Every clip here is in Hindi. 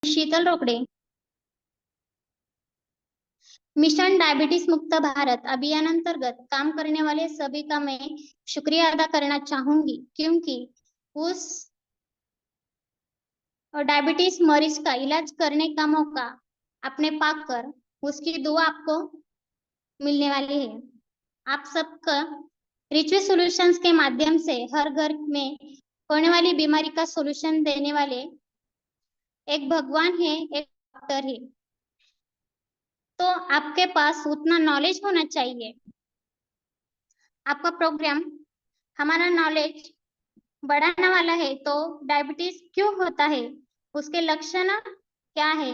शीतल रोकड़े। मिशन डायबिटीज मुक्त भारत अभियान अंतर्गत काम करने वाले सभी का मैं शुक्रिया अदा करना चाहूंगी, क्योंकि उस डायबिटीज मरीज का इलाज करने का मौका आपने पाकर उसकी दुआ आपको मिलने वाली है। आप सबका रिचुअल सॉल्यूशंस के माध्यम से हर घर में होने वाली बीमारी का सॉल्यूशन देने वाले एक भगवान है, एक डॉक्टर है। तो आपके पास उतना नॉलेज होना चाहिए। आपका प्रोग्राम हमारा नॉलेज बढ़ाने वाला है। तो डायबिटीज क्यों होता है, उसके लक्षण क्या है,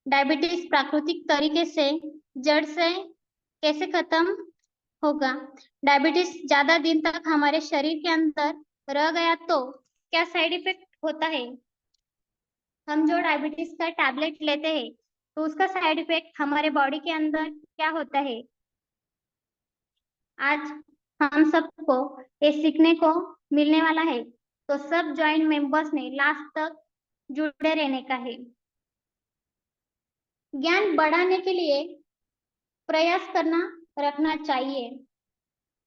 डायबिटीज प्राकृतिक तरीके से जड़ से कैसे खत्म होगा, डायबिटीज ज्यादा दिन तक हमारे शरीर के अंदर रह गया तो क्या साइड इफेक्ट होता है, हम जो डायबिटीज का टैबलेट लेते हैं तो उसका साइड इफेक्ट हमारे बॉडी के अंदर क्या होता है। आज हम सबको ये सीखने को मिलने वाला है। तो सब ज्वाइंट मेंबर्स ने लास्ट तक जुड़े रहने का है। ज्ञान बढ़ाने के लिए प्रयास करना रखना चाहिए।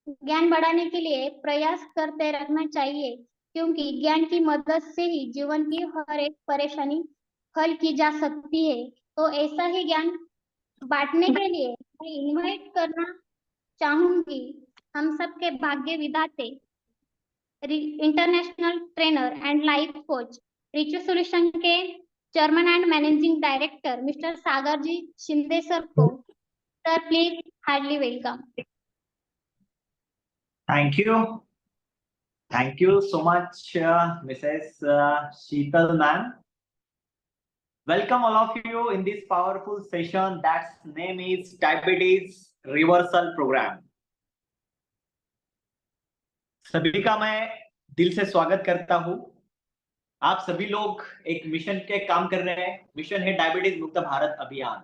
ज्ञान बढ़ाने के लिए प्रयास करते रखना चाहिए, क्योंकि ज्ञान की मदद से ही जीवन की हर एक परेशानी हल की जा सकती है। तो ऐसा ही ज्ञान बांटने के लिए मैं इनवाइट करना चाहूंगी हम सबके भाग्य विधाते, international trainer and life coach, रिचु सॉल्यूशन के chairman and managing director mister Sagar ji Shinde sir को। Sir please hardly welcome. Thank you. Thank you so much, Mrs. Sheetal ma'am. Welcome all of you in this powerful session that's name is Diabetes Reversal Program. सभी का मैं दिल से स्वागत करता हूँ। आप सभी लोग एक मिशन के काम कर रहे हैं। मिशन है डायबिटीज मुक्त भारत अभियान,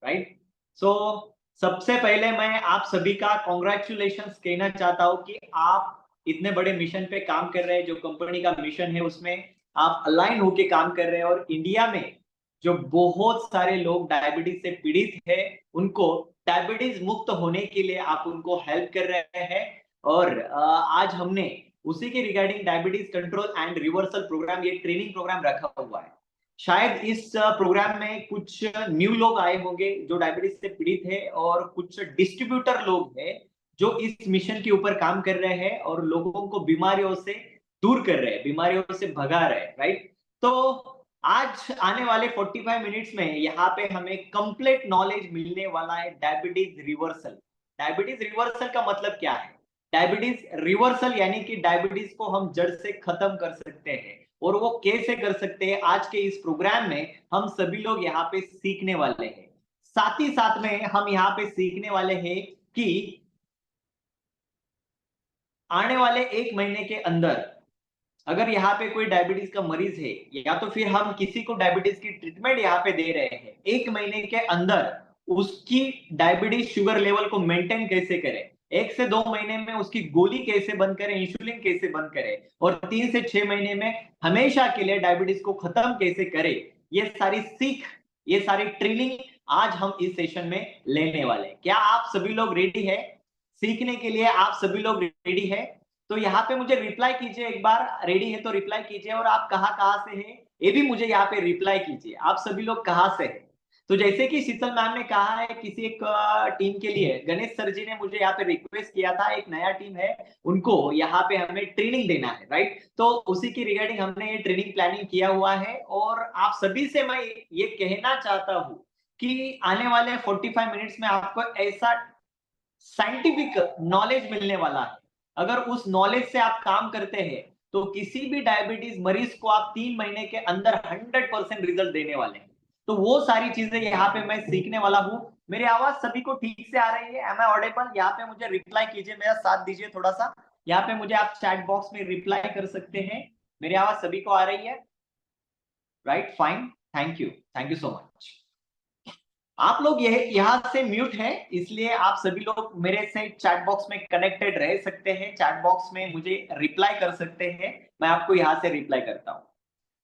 राइट? सो सबसे पहले मैं आप सभी का कॉन्ग्रेचुलेशंस कहना चाहता हूँ कि आप इतने बड़े मिशन पे काम कर रहे हैं। जो कंपनी का मिशन है उसमें आप अलाइन होके काम कर रहे हैं, और इंडिया में जो बहुत सारे लोग डायबिटीज से पीड़ित है उनको डायबिटीज मुक्त होने के लिए आप उनको हेल्प कर रहे हैं। और आज हमने उसी के regarding diabetes control and reversal program, ये ट्रेनिंग प्रोग्राम रखा हुआ है। शायद इस प्रोग्राम में कुछ न्यू लोग आए होंगे जो डायबिटीज से पीड़ित है, और कुछ डिस्ट्रीब्यूटर लोग हैं जो इस मिशन के ऊपर काम कर रहे हैं और लोगों को बीमारियों से दूर कर रहे हैं, बीमारियों से भगा रहे हैं, राइट? तो आज आने वाले 45 मिनट्स में यहाँ पे हमें कंप्लीट नॉलेज मिलने वाला है डायबिटीज रिवर्सल। डायबिटीज रिवर्सल का मतलब क्या है? डायबिटीज रिवर्सल यानी कि डायबिटीज को हम जड़ से खत्म कर सकते हैं, और वो कैसे कर सकते हैं आज के इस प्रोग्राम में हम सभी लोग यहाँ पे सीखने वाले हैं। साथ ही साथ में हम यहाँ पे सीखने वाले हैं कि आने वाले 1 महीने के अंदर अगर यहाँ पे कोई डायबिटीज का मरीज है, या तो फिर हम किसी को डायबिटीज की ट्रीटमेंट यहाँ पे दे रहे हैं, 1 महीने के अंदर उसकी डायबिटीज शुगर लेवल को मेंटेन कैसे करें, 1 से 2 महीने में उसकी गोली कैसे बंद करें, इंसुलिन कैसे बंद करें, और 3 से 6 महीने में हमेशा के लिए डायबिटीज को खत्म कैसे करें, ये सारी सीख, ये सारी ट्रेनिंग आज हम इस सेशन में लेने वाले हैं। क्या आप सभी लोग रेडी है सीखने के लिए? आप सभी लोग रेडी है? तो यहाँ पे मुझे रिप्लाई कीजिए एक बार, रेडी है तो रिप्लाई कीजिए, और आप कहाँ से हैं ये भी मुझे यहाँ पे रिप्लाई कीजिए। आप सभी लोग कहाँ से हैं? तो जैसे कि शीतल मैम ने कहा है, किसी एक टीम के लिए गणेश सर जी ने मुझे यहाँ पे रिक्वेस्ट किया था, एक नया टीम है उनको यहाँ पे हमें ट्रेनिंग देना है, राइट? तो उसी की रिगार्डिंग हमने ये ट्रेनिंग प्लानिंग किया हुआ है, और आप सभी से मैं ये कहना चाहता हूँ कि आने वाले 45 मिनट्स में आपको ऐसा साइंटिफिक नॉलेज मिलने वाला है। अगर उस नॉलेज से आप काम करते हैं तो किसी भी डायबिटीज मरीज को आप 3 महीने के अंदर 100% रिजल्ट देने वाले हैं। तो वो सारी चीजें यहाँ पे मैं सीखने वाला हूँ। मेरी आवाज सभी को ठीक से आ रही है? Am I audible? यहाँ पे मुझे रिप्लाई कीजिए, मेरा साथ दीजिए थोड़ा सा। यहाँ पे मुझे आप चैट बॉक्स में रिप्लाई कर सकते हैं। मेरी आवाज सभी को आ रही है? Right, fine, thank you so much. आप लोग यहाँ से म्यूट है, इसलिए आप सभी लोग मेरे से चैट बॉक्स में कनेक्टेड रह सकते हैं, चैट बॉक्स में मुझे रिप्लाई कर सकते हैं, मैं आपको यहाँ से रिप्लाई करता हूँ।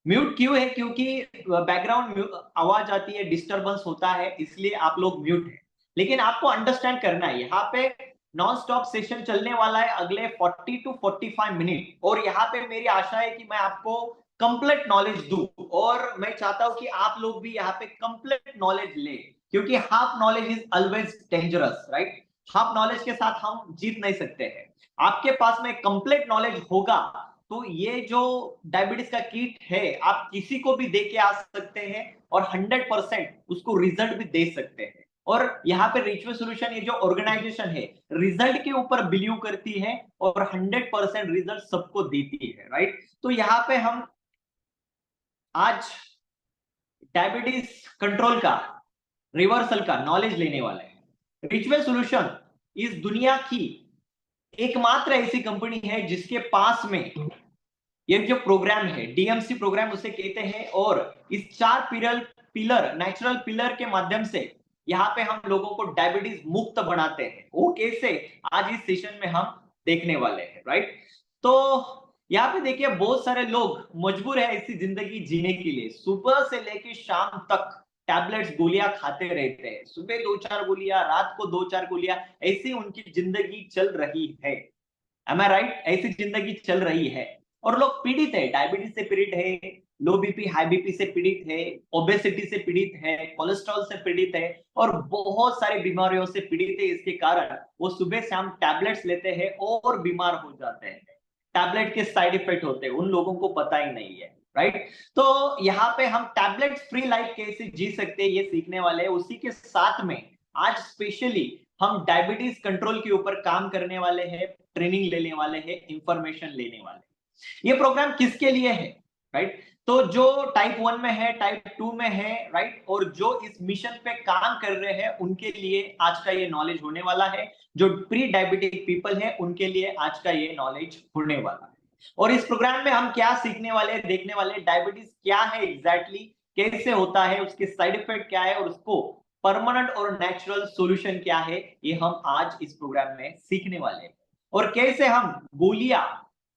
म्यूट क्यों है? क्योंकि बैकग्राउंड आवाज आती है, डिस्टरबेंस होता है, इसलिए आप लोग म्यूट है। लेकिन आपको अंडरस्टैंड करना है, यहाँ पे नॉन स्टॉप सेशन चलने वाला है अगले 40 टू 45 मिनट, और यहाँ पे मेरी आशा है कि मैं आपको कंप्लीट नॉलेज दूं, और मैं चाहता हूं कि आप लोग भी यहाँ पे कंप्लीट नॉलेज ले, क्योंकि half knowledge is always dangerous, right? Half knowledge के साथ हम जीत नहीं सकते हैं। आपके पास में कंप्लीट नॉलेज होगा तो ये जो डायबिटीज का किट है आप किसी को भी दे के आ सकते हैं और 100% उसको रिजल्ट भी दे सकते हैं। और यहाँ पे रिचुअल सॉल्यूशन, ये जो ऑर्गेनाइजेशन है, रिजल्ट के ऊपर बिलीव करती है और 100% रिजल्ट सबको देती है, राइट? तो यहाँ पे हम आज डायबिटीज कंट्रोल का, रिवर्सल का नॉलेज लेने वाले हैं। रिचुअल सॉल्यूशन इस दुनिया की एकमात्र ऐसी कंपनी है जिसके पास में ये जो प्रोग्राम है, डीएमसी प्रोग्राम उसे कहते हैं, और इस 4 पिलर नेचुरल पिलर के माध्यम से यहाँ पे हम लोगों को डायबिटीज मुक्त बनाते हैं। वो कैसे, आज इस सेशन में हम देखने वाले हैं, राइट? तो यहाँ पे देखिए, बहुत सारे लोग मजबूर है ऐसी जिंदगी जीने के लिए, सुबह से लेके शाम तक टैबलेट्स, गोलियां खाते रहते हैं। सुबह 2-4 गोलियां, रात को 2-4 गोलियां, ऐसी उनकी जिंदगी चल रही है। Am I right? ऐसी जिंदगी चल रही है और लोग पीड़ित है, डायबिटीज से पीड़ित है, लो बीपी, हाई बीपी से पीड़ित है, ओबेसिटी से पीड़ित है, कोलेस्ट्रॉल से पीड़ित है, और बहुत सारी बीमारियों से पीड़ित है। इसके कारण वो सुबह शाम टैबलेट्स लेते हैं और बीमार हो जाते हैं। टैबलेट के साइड इफेक्ट होते हैं, उन लोगों को पता ही नहीं है, राइट? तो यहाँ पे हम टैबलेट फ्री लाइफ कैसे जी सकते हैं ये सीखने वाले हैं। उसी के साथ में आज स्पेशली हम डायबिटीज कंट्रोल के ऊपर काम करने वाले हैं, ट्रेनिंग लेने वाले हैं, इंफॉर्मेशन लेने वाले हैं। ये प्रोग्राम किसके लिए है, राइट? तो जो टाइप 1 में है, टाइप 2 में है, राइट, और जो इस मिशन पे काम कर रहे हैं उनके लिए आज का ये नॉलेज होने वाला है। जो प्री डायबिटिक पीपल है उनके लिए आज का ये नॉलेज होने वाला है। और इस प्रोग्राम में हम क्या सीखने वाले हैं, देखने वाले हैं, डायबिटीज क्या है एग्जैक्टली, कैसे होता है, उसके साइड इफेक्ट क्या है, और उसको परमानेंट और नेचुरल सॉल्यूशन क्या है, ये हम आज इस प्रोग्राम में सीखने वाले हैं। और कैसे हम गोलियां,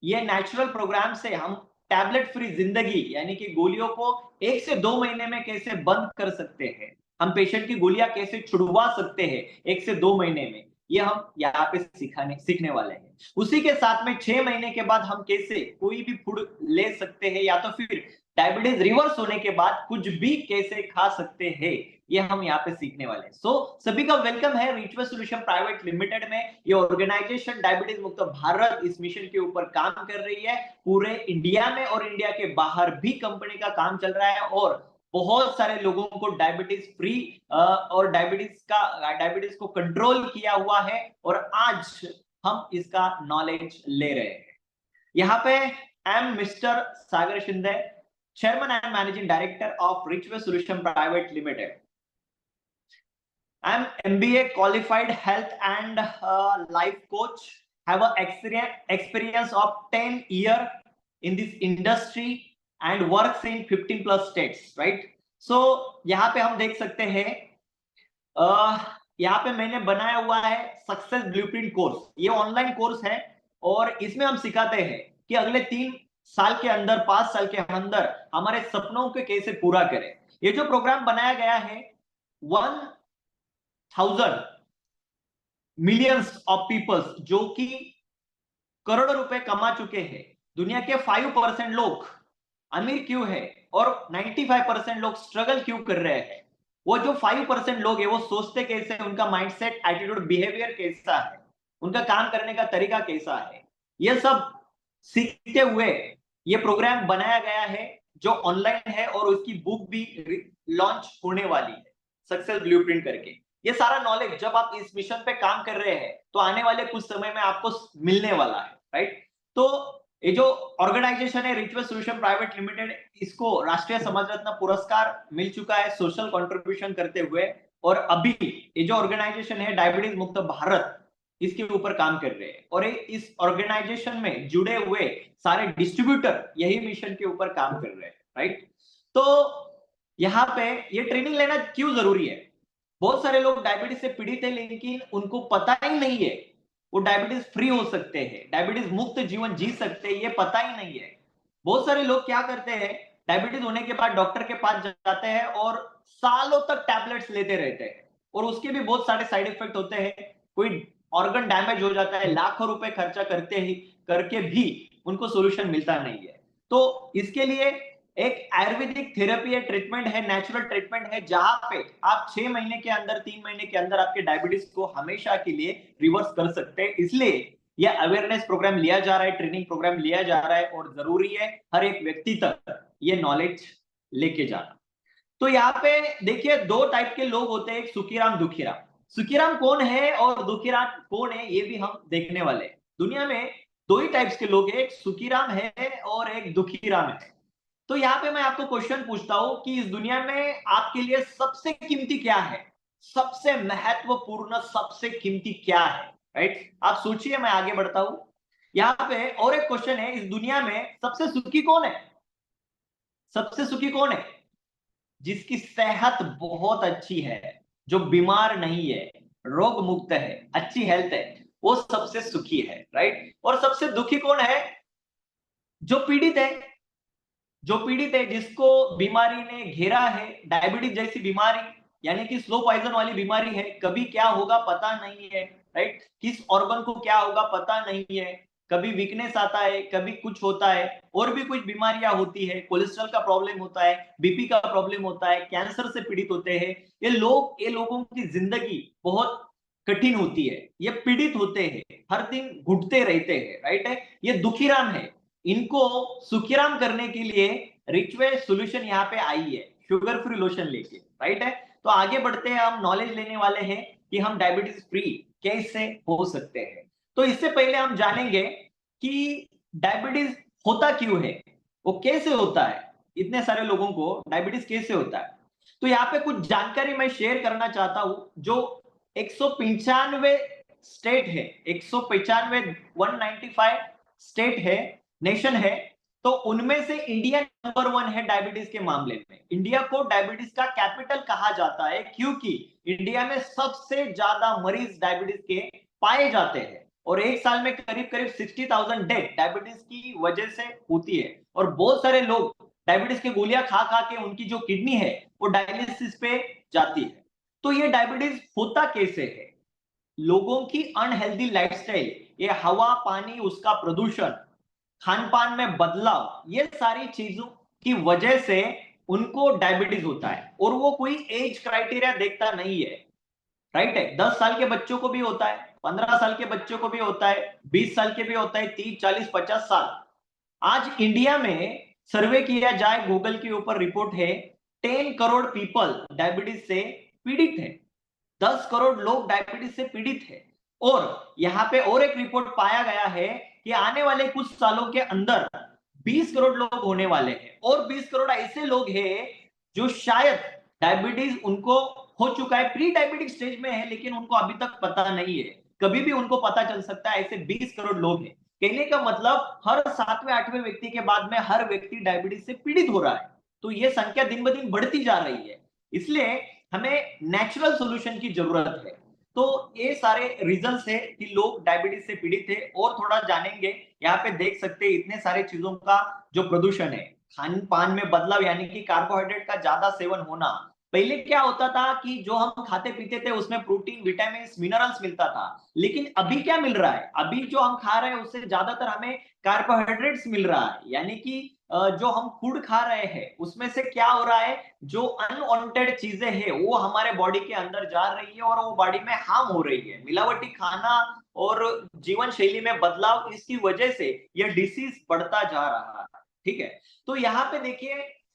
ये नेचुरल प्रोग्राम से हम टैबलेट फ्री जिंदगी, यानी कि गोलियों को 1 से 2 महीने में कैसे बंद कर सकते हैं, हम पेशेंट की गोलियां कैसे छुड़वा सकते हैं 1 से 2 महीने में, ये हम यहाँ पे सीखने वाले हैं। उसी के साथ में 6 महीने के बाद हम कैसे कोई भी फूड ले सकते हैं, या तो फिर डायबिटीज रिवर्स होने के बाद कुछ भी कैसे खा सकते हैं, ये हम यहाँ पे सीखने वाले हैं। सभी का वेलकम है रिचुअल सॉल्यूशन प्राइवेट लिमिटेड में। ये ऑर्गेनाइजेशन डायबिटीज मुक्त भारत इस मिशन के ऊपर काम कर रही है। पूरे इंडिया में और इंडिया के बाहर भी कंपनी का काम चल रहा है, और बहुत सारे लोगों को डायबिटीज फ्री और डायबिटीज को कंट्रोल किया हुआ है, और आज हम इसका नॉलेज ले रहे हैं। यहाँ पे I am mister Sagar Shinde, Chairman and Managing Director of Richway Solution Private Limited. I am MBA qualified health and life coach. Have a experience of 10 years in this industry and works in 15 plus states. Right? So यहाँ पे हम देख सकते हैं, यहाँ पे मैंने बनाया हुआ है सक्सेस ब्लूप्रिंट कोर्स। ये ऑनलाइन कोर्स है और इसमें हम सिखाते हैं कि अगले 3 साल के अंदर, 5 साल के अंदर हमारे सपनों को कैसे पूरा करें। ये जो प्रोग्राम बनाया गया है 1000 मिलियंस ऑफ पीपल्स, जो कि करोड़ों रुपए कमा चुके हैं। दुनिया के 5% लोग अमीर क्यों है और 95% लोग स्ट्रगल क्यों कर रहे हैं। वो जो 5% लोग है वो सोचते कैसे, उनका माइंडसेट, एटीट्यूड, बिहेवियर कैसा है, उनका काम करने का तरीका कैसा है, ये सब सीखते हुए ये प्रोग्राम बनाया गया है, जो ऑनलाइन है, और उसकी बुक भी लॉन्च होने वाली है सक्सेस ब्लूप्रिंट करके। ये सारा नॉलेज जब आप इस मिशन पे काम कर रहे हैं तो आने वाले कुछ समय में आपको मिलने वाला है, राइट? तो ये जो ऑर्गेनाइजेशन है रिचुअल सॉल्यूशन प्राइवेट लिमिटेड, इसको राष्ट्रीय समाज रत्न पुरस्कार मिल चुका है सोशल कंट्रीब्यूशन करते हुए, और अभी ये जो ऑर्गेनाइजेशन है डायबिटीज मुक्त भारत, इसके ऊपर काम कर रहे हैं। और इस ऑर्गेनाइजेशन में जुड़े हुए सारे डिस्ट्रीब्यूटर यही मिशन के ऊपर काम कर रहे हैं, राइट? तो यहाँ पे ये ट्रेनिंग लेना क्यों जरूरी है? बहुत सारे लोग डायबिटीज से पीड़ित है, लेकिन उनको पता ही नहीं है वो डायबिटीज फ्री हो सकते हैं, डायबिटीज मुक्त जीवन जी सकते हैं, ये पता ही नहीं है। बहुत सारे लोग क्या करते हैं, डायबिटीज होने के बाद डॉक्टर के पास जाते हैं और सालों तक टैबलेट्स लेते रहते हैं और उसके भी बहुत सारे साइड इफेक्ट होते हैं। कोई ऑर्गन डैमेज हो जाता है, लाखों रुपए खर्चा करके भी उनको सोल्यूशन मिलता नहीं है। तो इसके लिए एक आयुर्वेदिक थेरेपी है, ट्रीटमेंट है, नेचुरल ट्रीटमेंट है, जहां पे आप 6 महीने के अंदर, 3 महीने के अंदर आपके डायबिटीज को हमेशा के लिए रिवर्स कर सकते हैं। इसलिए यह अवेयरनेस प्रोग्राम लिया जा रहा है, ट्रेनिंग प्रोग्राम लिया जा रहा है और जरूरी है हर एक व्यक्ति तक ये नॉलेज लेके जाना। तो यहाँ पे देखिए दो टाइप के लोग होते हैं, एक सुखीराम, दुखीराम। सुखीराम कौन है और दुखीराम कौन है ये भी हम देखने वाले हैं। दुनिया में दो ही टाइप्स के लोग हैं, एक सुखीराम है और एक दुखीराम है। तो यहाँ पे मैं आपको क्वेश्चन पूछता हूं कि इस दुनिया में आपके लिए सबसे कीमती क्या है, सबसे महत्वपूर्ण, सबसे कीमती क्या है, राइट? आप सोचिए, मैं आगे बढ़ता हूं। यहाँ पे और एक क्वेश्चन है, इस दुनिया में सबसे सुखी कौन है? सबसे सुखी कौन है? जिसकी सेहत बहुत अच्छी है, जो बीमार नहीं है, रोग मुक्त है, अच्छी हेल्थ है, वो सबसे सुखी है, राइट? और सबसे दुखी कौन है? जो पीड़ित है, जो पीड़ित है, जिसको बीमारी ने घेरा है, डायबिटीज जैसी बीमारी, यानी कि स्लो पॉइजन वाली बीमारी है, कभी क्या होगा पता नहीं है, राइट? किस ऑर्गन को क्या होगा पता नहीं है, कभी वीकनेस आता है, कभी कुछ होता है, और भी कुछ बीमारियां होती है, कोलेस्ट्रॉल का प्रॉब्लम होता है, बीपी का प्रॉब्लम होता है, कैंसर से पीड़ित होते हैं। ये लोगों की जिंदगी बहुत कठिन होती है, ये पीड़ित होते हैं, हर दिन घुटते रहते हैं, राइट है? ये दुखीराम है। इनको सुखीराम करने के लिए रिचवे सॉल्यूशन यहाँ पे आई है, शुगर फ्री लोशन लेके, राइट है? तो आगे बढ़ते हैं, हम नॉलेज लेने वाले हैं कि हम डायबिटीज फ्री कैसे हो सकते हैं। तो इससे पहले हम जानेंगे कि डायबिटीज होता क्यों है, वो कैसे होता है, इतने सारे लोगों को डायबिटीज कैसे होता है। तो यहाँ पे कुछ जानकारी मैं शेयर करना चाहता हूं। जो 195 स्टेट है, 195, 195 स्टेट है, नेशन है, तो उनमें से इंडिया नंबर 1 है डायबिटीज के मामले में। इंडिया को डायबिटीज का कैपिटल कहा जाता है क्योंकि इंडिया में सबसे ज्यादा मरीज डायबिटीज के पाए जाते हैं और एक साल में करीब करीब 60,000 डेथ डायबिटीज की वजह से होती है और बहुत सारे लोग डायबिटीज की गोलियां खा खा के उनकी जो किडनी है वो डायलिसिस पे जाती है। तो ये डायबिटीज होता कैसे है? लोगों की अनहेल्दी लाइफस्टाइल, ये हवा, पानी, उसका प्रदूषण, खान पान में बदलाव, ये सारी चीजों की वजह से उनको डायबिटीज होता है और वो कोई एज क्राइटेरिया देखता नहीं है, राइट है? 10 साल के बच्चों को भी होता है, 15 साल के बच्चों को भी होता है, 20 साल के भी होता है, 30, 40, 50 साल। आज इंडिया में सर्वे किया जाए, गूगल के ऊपर रिपोर्ट है, 10 करोड़ पीपल डायबिटीज से पीड़ित है, 10 करोड़ लोग डायबिटीज से पीड़ित है। और यहाँ पे और एक रिपोर्ट पाया गया है कि आने वाले कुछ सालों के अंदर 20 करोड़ लोग होने वाले हैं और 20 करोड़ ऐसे लोग हैं जो शायद डायबिटीज उनको हो चुका है, प्री डायबिटिक स्टेज में है, लेकिन उनको अभी तक पता नहीं है, कभी भी उनको पता चल सकता है। ऐसे 20 करोड़ लोग हैं। कहने का मतलब हर 7वें 8वें व्यक्ति के बाद में हर व्यक्ति डायबिटीज से पीड़ित हो रहा है। तो ये संख्या दिन ब दिन बढ़ती जा रही है, इसलिए हमें नेचुरल सॉल्यूशन की जरूरत है। तो ये सारे रीजंस है कि लोग डायबिटीज से पीड़ित है। और थोड़ा जानेंगे, यहाँ पे देख सकते हैं इतने सारे चीजों का जो प्रदूषण है, खान पान में बदलाव, यानी कि कार्बोहाइड्रेट का ज्यादा सेवन होना। पहले क्या होता था कि जो हम खाते पीते थे उसमें प्रोटीन, विटामिन, मिनरल्स मिलता था, लेकिन अभी क्या मिल रहा है? अभी जो हम खा रहे हैं उससे ज्यादातर हमें कार्बोहाइड्रेट्स मिल रहा है, यानी कि जो हम फूड खा रहे हैं उसमें से क्या हो रहा है, जो अनवांटेड चीजें हैं वो हमारे बॉडी के अंदर जा रही है और वो बॉडी में हार्म हो रही है। मिलावटी खाना और जीवन शैली में बदलाव, इसकी वजह से यह डिसीज बढ़ता जा रहा है, ठीक है? तो यहाँ पे देखिए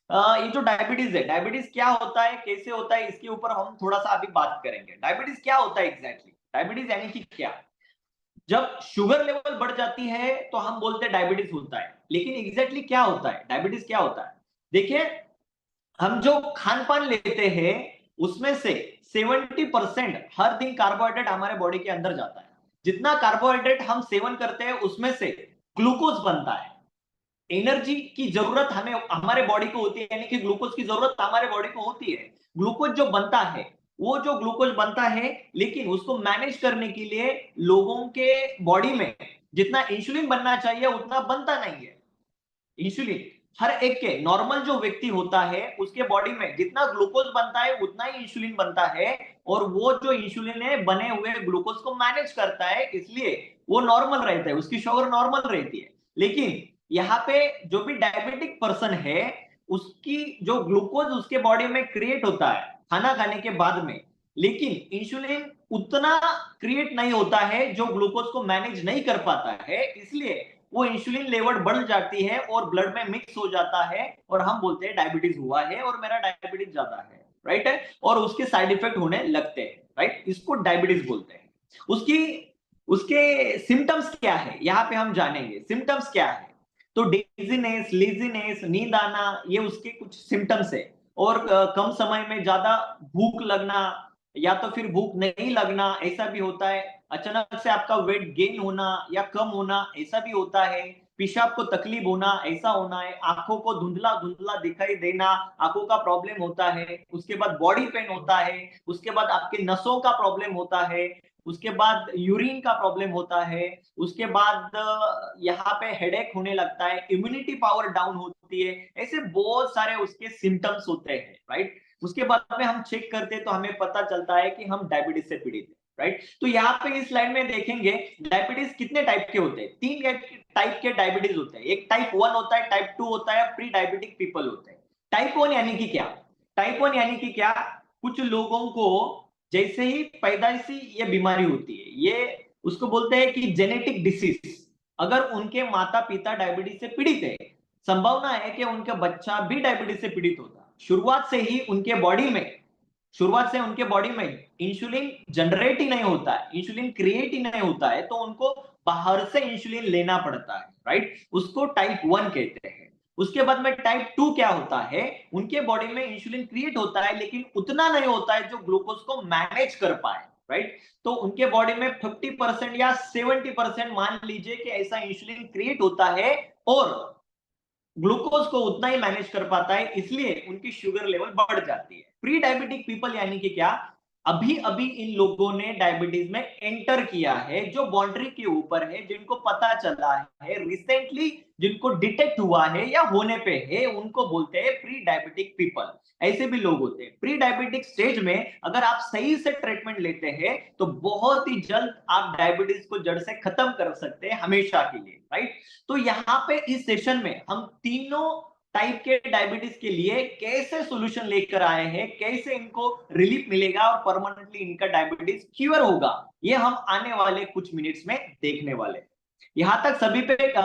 ये जो डायबिटीज है, डायबिटीज क्या होता है, कैसे होता है, इसके ऊपर हम थोड़ा सा अभी बात करेंगे। डायबिटीज क्या होता है एग्जैक्टली? डायबिटीज यानी कि क्या? जब शुगर लेवल बढ़ जाती है तो हम बोलते हैं डायबिटीज होता है, लेकिन एग्जैक्टली क्या होता है, डायबिटीज क्या होता है? देखिए, हम जो खान पान लेते हैं उसमें से 70% हर दिन कार्बोहाइड्रेट हमारे बॉडी के अंदर जाता है। जितना कार्बोहाइड्रेट हम सेवन करते हैं उसमें से ग्लूकोज बनता है। एनर्जी की जरूरत हमें हमारे बॉडी को होती है, यानी कि ग्लूकोज की जरूरत हमारे बॉडी को होती है। ग्लूकोज जो बनता है, वो जो ग्लूकोज बनता है, लेकिन उसको मैनेज करने के लिए लोगों के बॉडी में जितना इंसुलिन बनना चाहिए उतना बनता नहीं है। इंसुलिन हर एक के नॉर्मल जो व्यक्ति होता है उसके बॉडी में जितना ग्लूकोज बनता है उतना ही इंसुलिन बनता है, और वो जो इंसुलिन है बने हुए ग्लूकोज को मैनेज करता है, इसलिए वो नॉर्मल रहता है, उसकी शुगर नॉर्मल रहती है। लेकिन यहाँ पे जो भी डायबिटिक पर्सन है उसकी जो ग्लूकोज उसके बॉडी में क्रिएट होता है खाना खाने के बाद में, लेकिन इंसुलिन उतना क्रिएट नहीं होता है जो ग्लूकोज को मैनेज नहीं कर पाता है, इसलिए वो इंसुलिन लेवल बढ़ जाती है और ब्लड में मिक्स हो जाता है, और हम बोलते हैं डायबिटीज हुआ है और मेरा डायबिटीज ज्यादा है, राइट है, और उसके साइड इफेक्ट होने लगते हैं, राइट, इसको डायबिटीज बोलते हैं। उसकी उसके सिम्टम्स क्या है यहाँ पे हम जानेंगे, सिम्टम्स क्या है। तो डिजीनेस, लेजीनेस, नींद आना, ये उसके कुछ सिम्टम्स है। और कम समय में ज्यादा भूख लगना या तो फिर भूख नहीं लगना, ऐसा भी होता है। अचानक से आपका वेट गेन होना या कम होना, ऐसा भी होता है। पेशाब को तकलीफ होना, ऐसा होना है। आंखों को धुंधला धुंधला दिखाई देना, आंखों का प्रॉब्लम होता है। उसके बाद बॉडी पेन होता है। उसके बाद आपके नसों का प्रॉब्लम होता है। उसके बाद यूरिन का प्रॉब्लम होता है। उसके बाद यहाँ पे हेडेक होने लगता है, इम्यूनिटी पावर डाउन होती है। ऐसे बहुत सारे उसके सिम्टम्स होते हैं, राइट। उसके बाद में हम चेक करते हैं तो हमें पता चलता है कि हम डायबिटीज से पीड़ित हैं, राइट। तो यहाँ पे इस स्लाइड में देखेंगे डायबिटीज कितने टाइप के होते हैं। 3 टाइप के डायबिटीज होते हैं। एक टाइप 1 होता है, टाइप 2 होता है, प्री डायबिटिक पीपल होते हैं। टाइप 1 यानी कि क्या? टाइप 1 यानी कि क्या, कुछ लोगों को जैसे ही पैदाइशी ये बीमारी होती है, ये उसको बोलते हैं कि जेनेटिक डिसीज। अगर उनके माता पिता डायबिटीज से पीड़ित है, संभावना है कि उनका बच्चा भी डायबिटीज से पीड़ित होगा। शुरुआत से उनके बॉडी में इंसुलिन जनरेट ही नहीं होता है, इंसुलिन क्रिएट ही नहीं होता है, तो उनको बाहर से इंसुलिन लेना पड़ता है, राइट। उसको टाइप 1 कहते हैं। उसके बाद में टाइप 2 क्या होता है, उनके बॉडी में इंसुलिन क्रिएट होता है लेकिन उतना नहीं होता है जो ग्लूकोज को मैनेज कर पाए, राइट। तो उनके बॉडी में 50% या 70% मान लीजिए कि ऐसा इंसुलिन क्रिएट होता है, और ग्लूकोज को उतना ही मैनेज कर पाता है, इसलिए उनकी शुगर लेवल बढ़ जाती है। प्री डायबिटिक पीपल यानी कि क्या, अभी अभी इन लोगों ने डायबिटीज में एंटर किया है, जो बाउंड्री के ऊपर है, जिनको पता चला है रिसेंटली, जिनको डिटेक्ट हुआ है या होने पे है, उनको बोलते हैं प्री डायबिटिक पीपल। ऐसे भी लोग होते हैं। प्री डायबिटिक स्टेज में अगर आप सही से ट्रीटमेंट लेते हैं तो बहुत ही जल्द आप डायबिटीज को जड़ से खत्म कर सकते हैं हमेशा के लिए, राइट। तो यहाँ पे इस सेशन में हम तीनों टाइप के डायबिटीज के लिए कैसे सॉल्यूशन लेकर आए हैं, कैसे इनको रिलीफ मिलेगा और परमानेंटली इनका डायबिटीज क्योर होगा, ये हम आने वाले कुछ मिनट्स में देखने वाले। यहां तक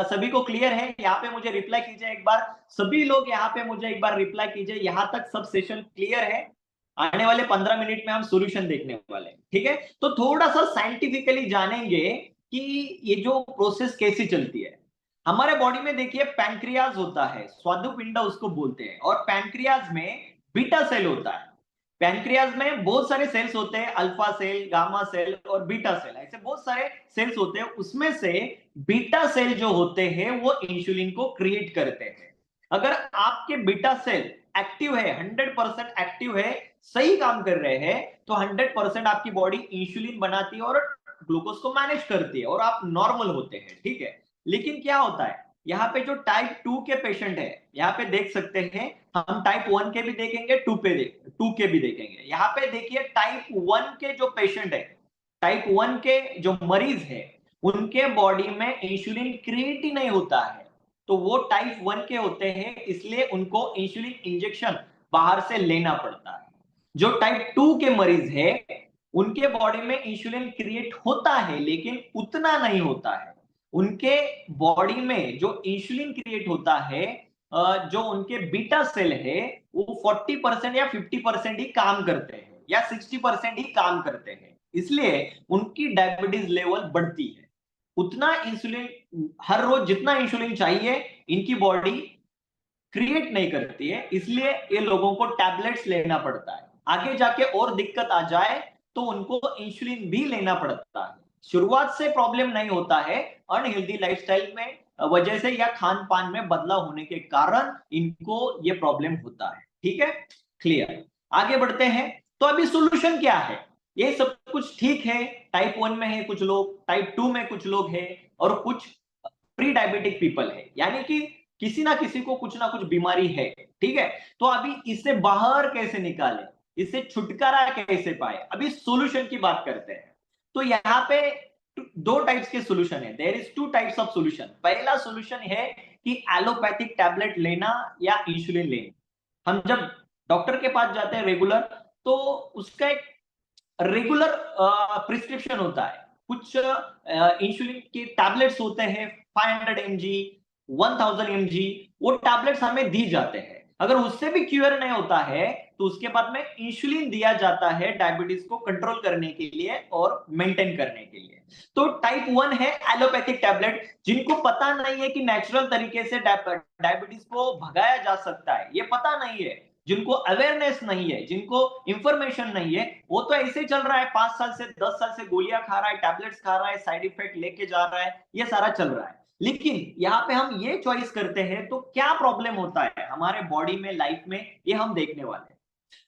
सभी को क्लियर है? यहाँ पे मुझे रिप्लाई कीजिए एक बार। सभी लोग यहाँ पे मुझे एक बार रिप्लाई कीजिए, यहाँ तक सब सेशन क्लियर है? आने वाले 15 मिनट में हम सॉल्यूशन देखने वाले हैं, ठीक है। तो थोड़ा सा साइंटिफिकली जानेंगे कि ये जो प्रोसेस कैसी चलती है। हमारे बॉडी में देखिए पैंक्रियाज होता है, स्वादुपिंड उसको बोलते हैं, और पैंक्रियाज में बीटा सेल होता है। पैंक्रियाज में बहुत सारे सेल्स होते हैं, अल्फा सेल, गामा सेल और बीटा सेल, ऐसे बहुत सारे सेल्स होते हैं। उसमें से बीटा सेल जो होते हैं वो इंसुलिन को क्रिएट करते हैं। अगर आपके बीटा सेल एक्टिव है, 100% एक्टिव है, सही काम कर रहे हैं, तो 100% आपकी बॉडी इंसुलिन बनाती है और ग्लूकोज को मैनेज करती है और आप नॉर्मल होते हैं, ठीक है। लेकिन क्या होता है, यहाँ पे जो टाइप 2 के पेशेंट है, यहाँ पे देख सकते हैं, हम टाइप 1 के भी देखेंगे, 2 के भी देखेंगे। यहाँ पे देखिए टाइप 1 के जो पेशेंट है, टाइप 1 के जो मरीज है, उनके बॉडी में इंसुलिन क्रिएट ही नहीं होता है, तो वो टाइप 1 के होते हैं, इसलिए उनको इंसुलिन इंजेक्शन बाहर से लेना पड़ता है। जो टाइप 2 के मरीज है, उनके बॉडी में इंसुलिन क्रिएट होता है लेकिन उतना नहीं होता है। उनके बॉडी में जो इंसुलिन क्रिएट होता है, जो उनके बीटा सेल है, वो 40% या 50% ही काम करते हैं या 60% ही काम करते हैं, इसलिए उनकी डायबिटीज लेवल बढ़ती है। उतना इंसुलिन, हर रोज जितना इंसुलिन चाहिए, इनकी बॉडी क्रिएट नहीं करती है, इसलिए ये लोगों को टैबलेट्स लेना पड़ता है। आगे जाके और दिक्कत आ जाए तो उनको इंसुलिन भी लेना पड़ता है। शुरुआत से प्रॉब्लम नहीं होता है, अनहेल्दी लाइफस्टाइल में वजह से या खान पान में बदलाव होने के कारण इनको ये प्रॉब्लम होता है, ठीक है, क्लियर। आगे बढ़ते हैं। तो अभी सोल्यूशन क्या है? ये सब कुछ ठीक है, टाइप 1 में है कुछ लोग, टाइप 2 में कुछ लोग हैं, और कुछ प्री डायबिटिक पीपल है, यानी कि किसी ना किसी को कुछ ना कुछ बीमारी है, ठीक है। तो अभी इससे बाहर कैसे निकाले, इससे छुटकारा कैसे पाए, अभी सॉल्यूशन की बात करते हैं। तो यहाँ पे दो टाइप्स के सॉल्यूशन है, there is two types of solution. पहला सॉल्यूशन है कि एलोपैथिक टैबलेट लेना या इंसुलिन लेना। हम जब डॉक्टर के पास जाते हैं रेगुलर, तो उसका एक रेगुलर प्रिस्क्रिप्शन होता है। कुछ इंसुलिन के टैबलेट्स होते हैं 500 mg 1000 mg, वो टैबलेट्स हमें दी जाते हैं। अगर उससे भी क्यूर नहीं होता है तो उसके बाद में इंसुलिन दिया जाता है डायबिटीज को कंट्रोल करने के लिए और मेंटेन करने के लिए। तो टाइप 1 है एलोपैथिक टैबलेट, जिनको पता नहीं है कि नेचुरल तरीके से डायबिटीज को भगाया जा सकता है, ये पता नहीं है, जिनको अवेयरनेस नहीं है, जिनको इंफॉर्मेशन नहीं है, वो तो ऐसे चल रहा है 5 साल से 10 साल से गोलियां खा रहा है, टैबलेट्स खा रहा है, साइड इफेक्ट लेके जा रहा है, ये सारा चल रहा है। लेकिन यहाँ पे हम ये चॉइस करते हैं तो क्या प्रॉब्लम होता है हमारे बॉडी में, लाइफ में, ये हम देखने वाले हैं।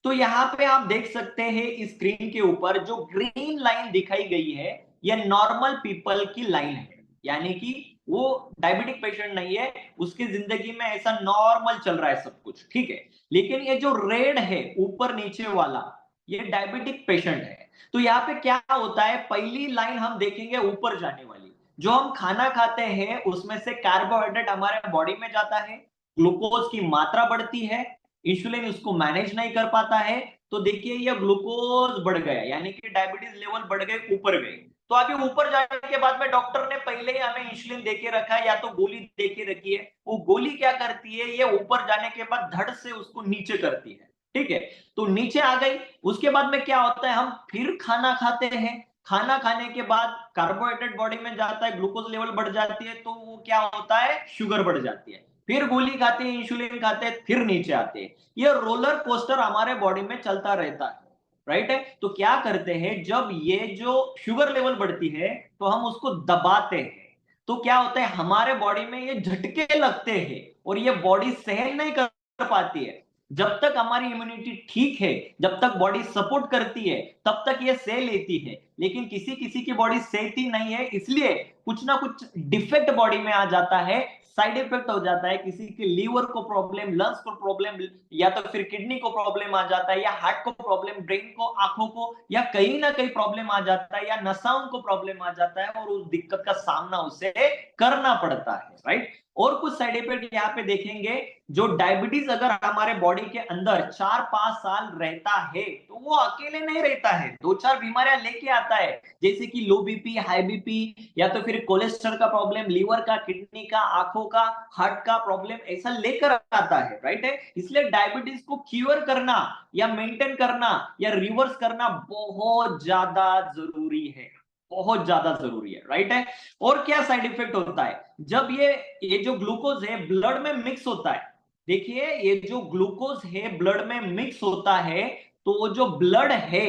तो यहाँ पे आप देख सकते हैं स्क्रीन के ऊपर जो ग्रीन लाइन दिखाई गई है, ये नॉर्मल पीपल की लाइन है, यानी कि वो डायबिटिक पेशेंट नहीं है, उसकी जिंदगी में ऐसा नॉर्मल चल रहा है सब कुछ, ठीक है। लेकिन ये जो रेड है ऊपर नीचे वाला, ये डायबिटिक पेशेंट है। तो यहाँ पे क्या होता है, पहली लाइन हम देखेंगे ऊपर जाने वाली, जो हम खाना खाते हैं उसमें से कार्बोहाइड्रेट हमारे बॉडी में जाता है, ग्लूकोज की मात्रा बढ़ती है, इंसुलिन उसको मैनेज नहीं कर पाता है, तो देखिए ये ग्लूकोज बढ़ गया, यानी कि डायबिटीज लेवल बढ़ गए, ऊपर गए। तो अभी ऊपर जाने के बाद में डॉक्टर ने पहले ही हमें इंसुलिन देके रखा है या तो गोली देके रखी है, वो गोली क्या करती है, ये ऊपर जाने के बाद धड़ से उसको नीचे करती है, ठीक है। तो नीचे आ गई, उसके बाद में क्या होता है, हम फिर खाना खाते हैं, खाना खाने के बाद कार्बोहाइड्रेट बॉडी में जाता है, ग्लूकोज लेवल बढ़ जाती है, तो वो क्या होता है, शुगर बढ़ जाती है, फिर गोली खाते हैं, इंसुलिन खाते हैं, फिर नीचे आते हैं। ये रोलर कोस्टर हमारे बॉडी में चलता रहता है, राइट है। तो क्या करते हैं, जब ये जो शुगर लेवल बढ़ती है तो हम उसको दबाते हैं, तो क्या होता है, हमारे बॉडी में ये झटके लगते हैं और ये बॉडी सहन नहीं कर पाती है। जब तक हमारी इम्यूनिटी ठीक है, जब तक बॉडी सपोर्ट करती है, तब तक ये सह लेती है। लेकिन किसी किसी की बॉडी सहती नहीं है, इसलिए कुछ ना कुछ डिफेक्ट बॉडी में आ जाता है, साइड इफेक्ट हो जाता है, किसी के लीवर को प्रॉब्लम, लंग्स को प्रॉब्लम, या तो फिर किडनी को प्रॉब्लम आ जाता है, या हार्ट को प्रॉब्लम, ब्रेन को, आंखों को, या कहीं ना कहीं प्रॉब्लम आ जाता है, या नसाओं को प्रॉब्लम आ जाता है और उस दिक्कत का सामना उसे करना पड़ता है, राइट। और कुछ साइड इफेक्ट यहाँ पे देखेंगे, जो डायबिटीज अगर हमारे बॉडी के अंदर 4-5 साल रहता है तो वो अकेले नहीं रहता है, 2-4 बीमारियां लेके आता है, जैसे कि लो बीपी, हाई बीपी, या तो फिर कोलेस्ट्रॉल का प्रॉब्लम, लीवर का, किडनी का, आंखों का, हार्ट का प्रॉब्लम, ऐसा लेकर आता है, राइट है। इसलिए डायबिटीज को क्योर करना या मेंटेन करना या रिवर्स करना बहुत ज्यादा जरूरी है, बहुत ज्यादा जरूरी है, राइट है। और क्या साइड इफेक्ट होता है, जब ये जो ग्लूकोज है ब्लड में मिक्स होता है, देखिए ये जो ग्लूकोज है ब्लड में मिक्स होता है, तो वो जो ब्लड है,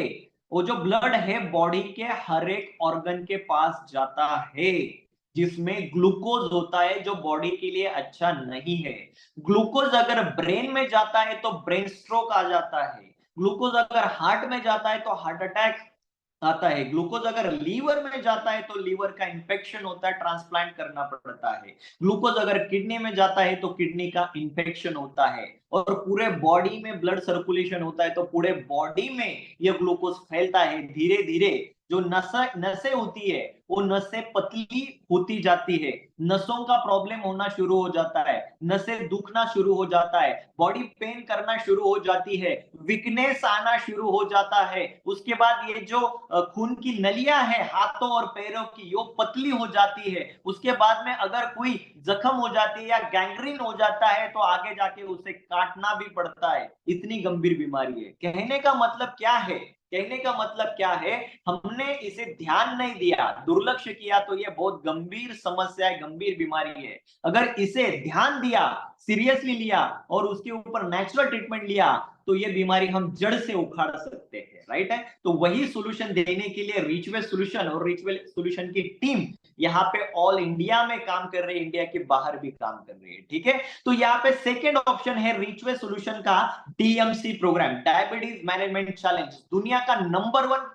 वो जो ब्लड है बॉडी के हर एक ऑर्गन के पास जाता है, जिसमें ग्लूकोज होता है जो बॉडी के लिए अच्छा नहीं है। ग्लूकोज अगर ब्रेन में जाता है तो ब्रेन स्ट्रोक आ जाता है, ग्लूकोज अगर हार्ट में जाता है तो हार्ट अटैक आता है, ग्लूकोज अगर लीवर में जाता है तो लीवर का इंफेक्शन होता है, ट्रांसप्लांट करना पड़ता है, ग्लूकोज अगर किडनी में जाता है तो किडनी का इंफेक्शन होता है, और पूरे बॉडी में ब्लड सर्कुलेशन होता है तो पूरे बॉडी में ये ग्लूकोज फैलता है धीरे धीरे। जो नसें होती है वो नसें पतली होती जाती है, नसों का प्रॉब्लम होना शुरू हो जाता है, नसें दुखना शुरू हो जाता है, बॉडी पेन करना शुरू हो जाती है, वीकनेस आना शुरू हो जाता है। उसके बाद ये जो खून की नलियां है हाथों और पैरों की, वो पतली हो जाती है। उसके बाद में अगर कोई जख्म हो जाती है या गैंग्रीन हो जाता है तो आगे जाके उसे काटना भी पड़ता है, इतनी गंभीर बीमारी है। कहने का मतलब क्या है, कहने का मतलब क्या है, हमने इसे ध्यान नहीं दिया, दुर्लक्ष्य किया, तो ये बहुत गंभीर समस्या है, गंभीर बीमारी है। अगर इसे ध्यान दिया, सीरियसली लिया और उसके ऊपर नेचुरल ट्रीटमेंट लिया, तो ये बीमारी हम जड़ से उखाड़ सकते हैं। राइट है। तो वही सॉल्यूशन देने के लिए रिचवे सॉल्यूशन और रिचवे सॉल्यूशन की टीम यहाँ पे ऑल इंडिया में काम कर रही है, इंडिया के बाहर भी काम कर रही है, ठीक है। तो यहाँ पे सेकेंड ऑप्शन है रिचवे सॉल्यूशन का DMC program, diabetes management challenge. दुनिया का नंबर 1